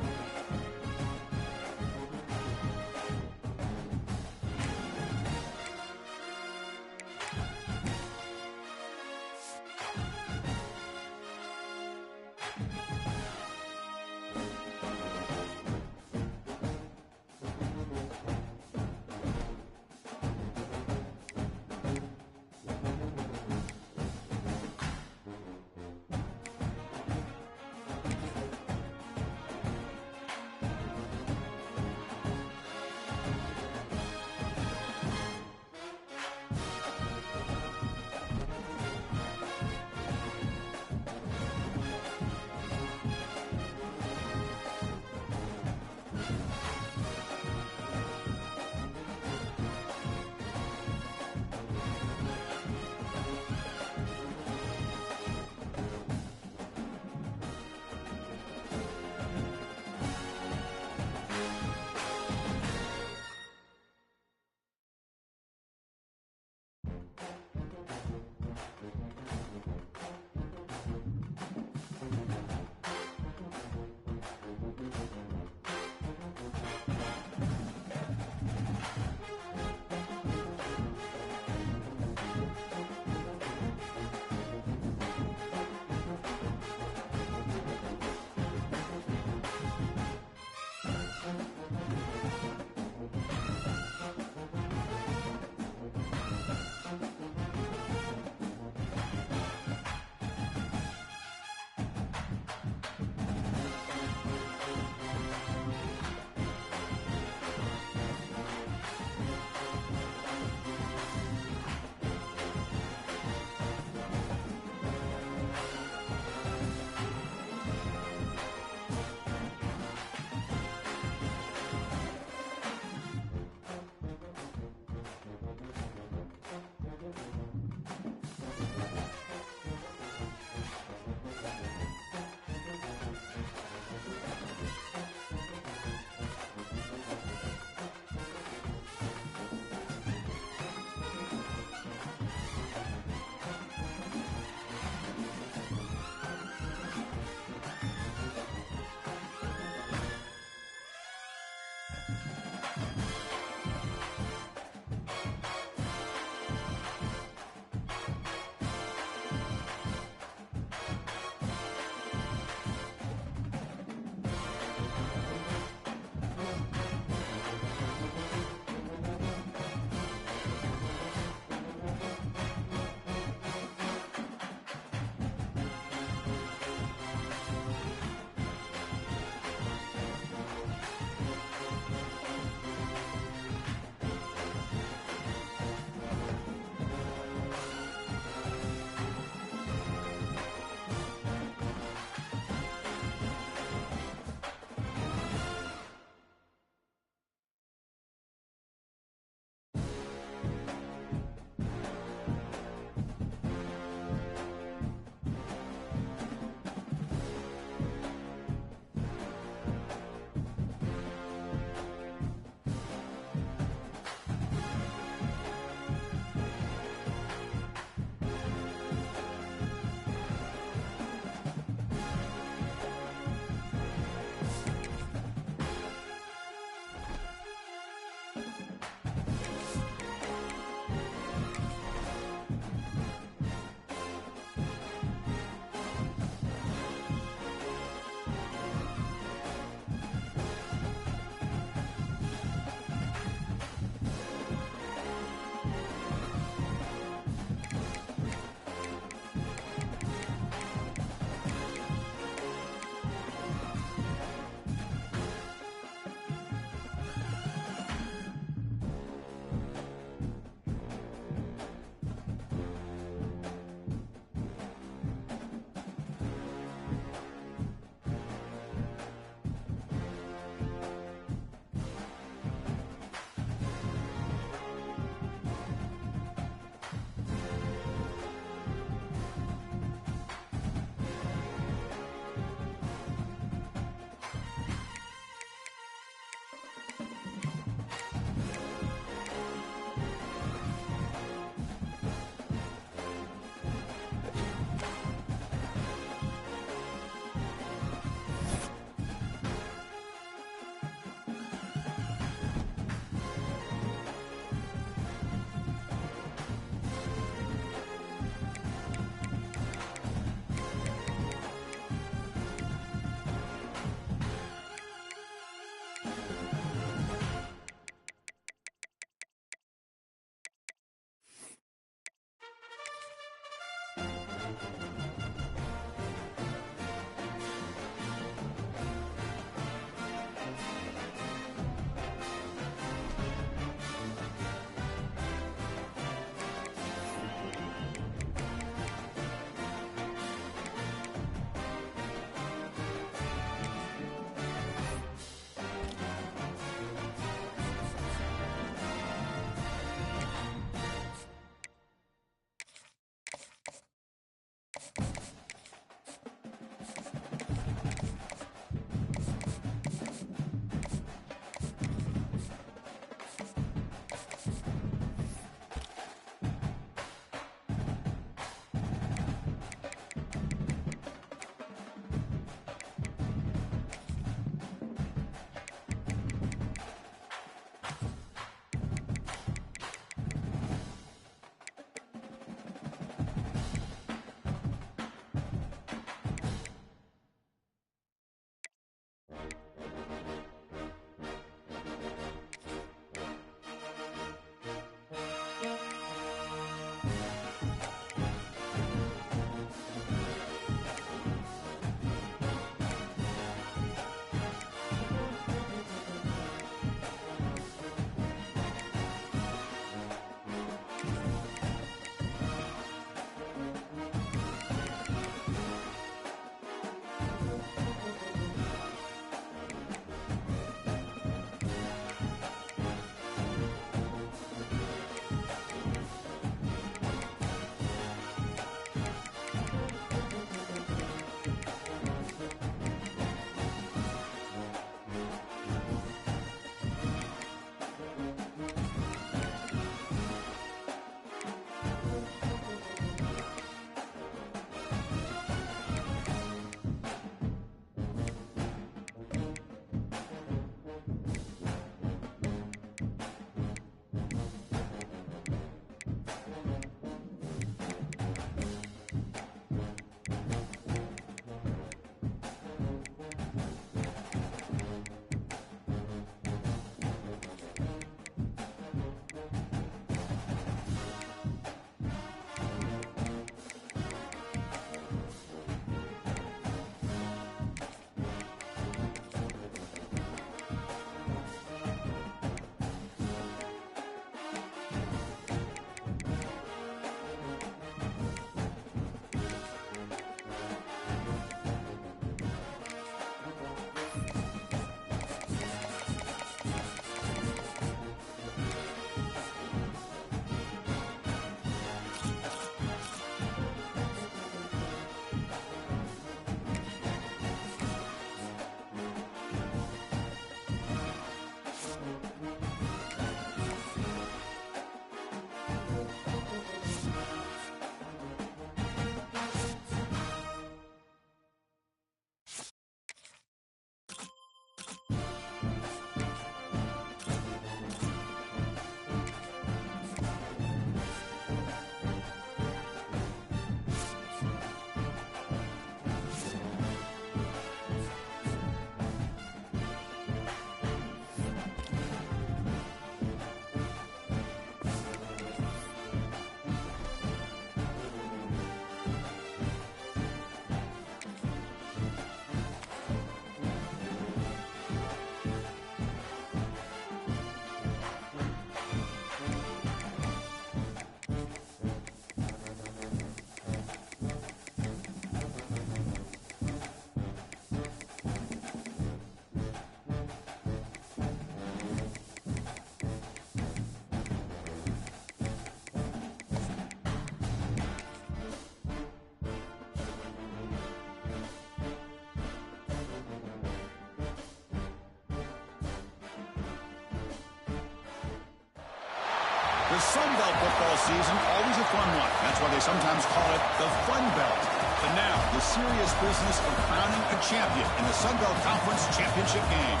B: The Sun Belt football season, always a fun one. That's why they sometimes call it the Fun Belt. But now, the serious business of crowning a champion in the Sun Belt Conference Championship game.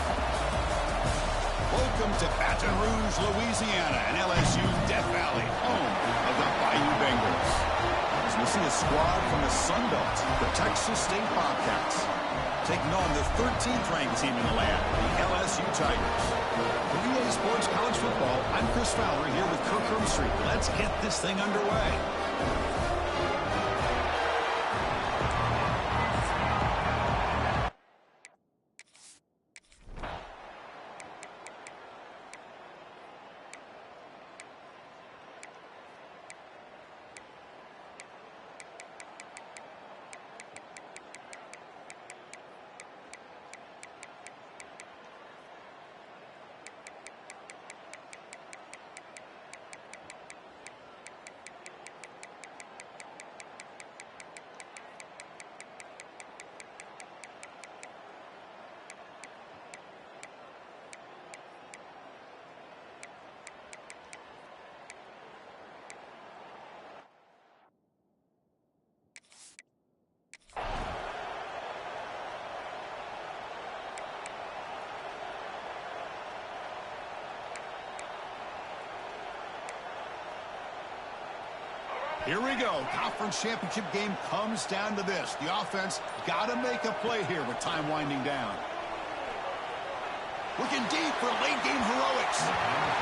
B: Welcome to Baton Rouge, Louisiana, and LSU's Death Valley, home of the Bayou Bengals. As we see a squad from the Sun Belt, the Texas State Bobcats, taking on the 13th ranked team in the land, the LSU Tigers. For EA Sports College Football, I'm Chris Fowler here with Kirk Herbstreit. Let's get this thing underway. Here we go. Conference championship game comes down to this. The offense got to make a play here with time winding down. Looking deep for late game heroics.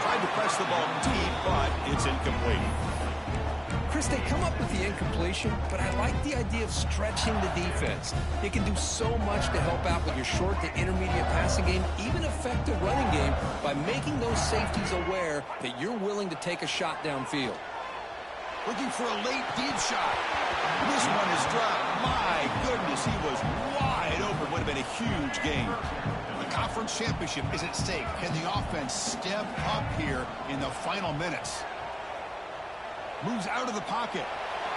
B: Tried to press the ball deep, but it's incomplete.
A: Chris, they come up with the incompletion, but I like the idea of stretching the defense. You can do so much to help out with your short to intermediate passing game, even affect the running game by making those safeties aware that you're willing to take a shot downfield.
B: Looking for a late deep shot. This one is dropped. My goodness, he was wide open. Would have been a huge gain. The conference championship is at stake. Can the offense step up here in the final minutes? Moves out of the pocket.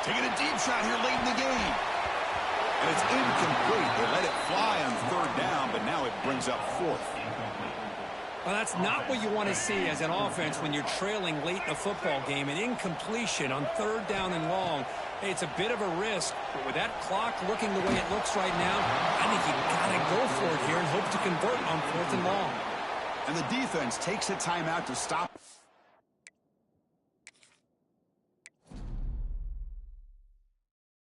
B: Taking a deep shot here late in the game. And it's incomplete. They let it fly on third down, but now it brings up fourth.
A: Well, that's not what you want to see as an offense when you're trailing late in a football game. An incompletion on third down and long. Hey, it's a bit of a risk, but with that clock looking the way it looks right now, I think you got to go for it here and hope to convert on fourth and long.
B: And the defense takes a timeout to stop.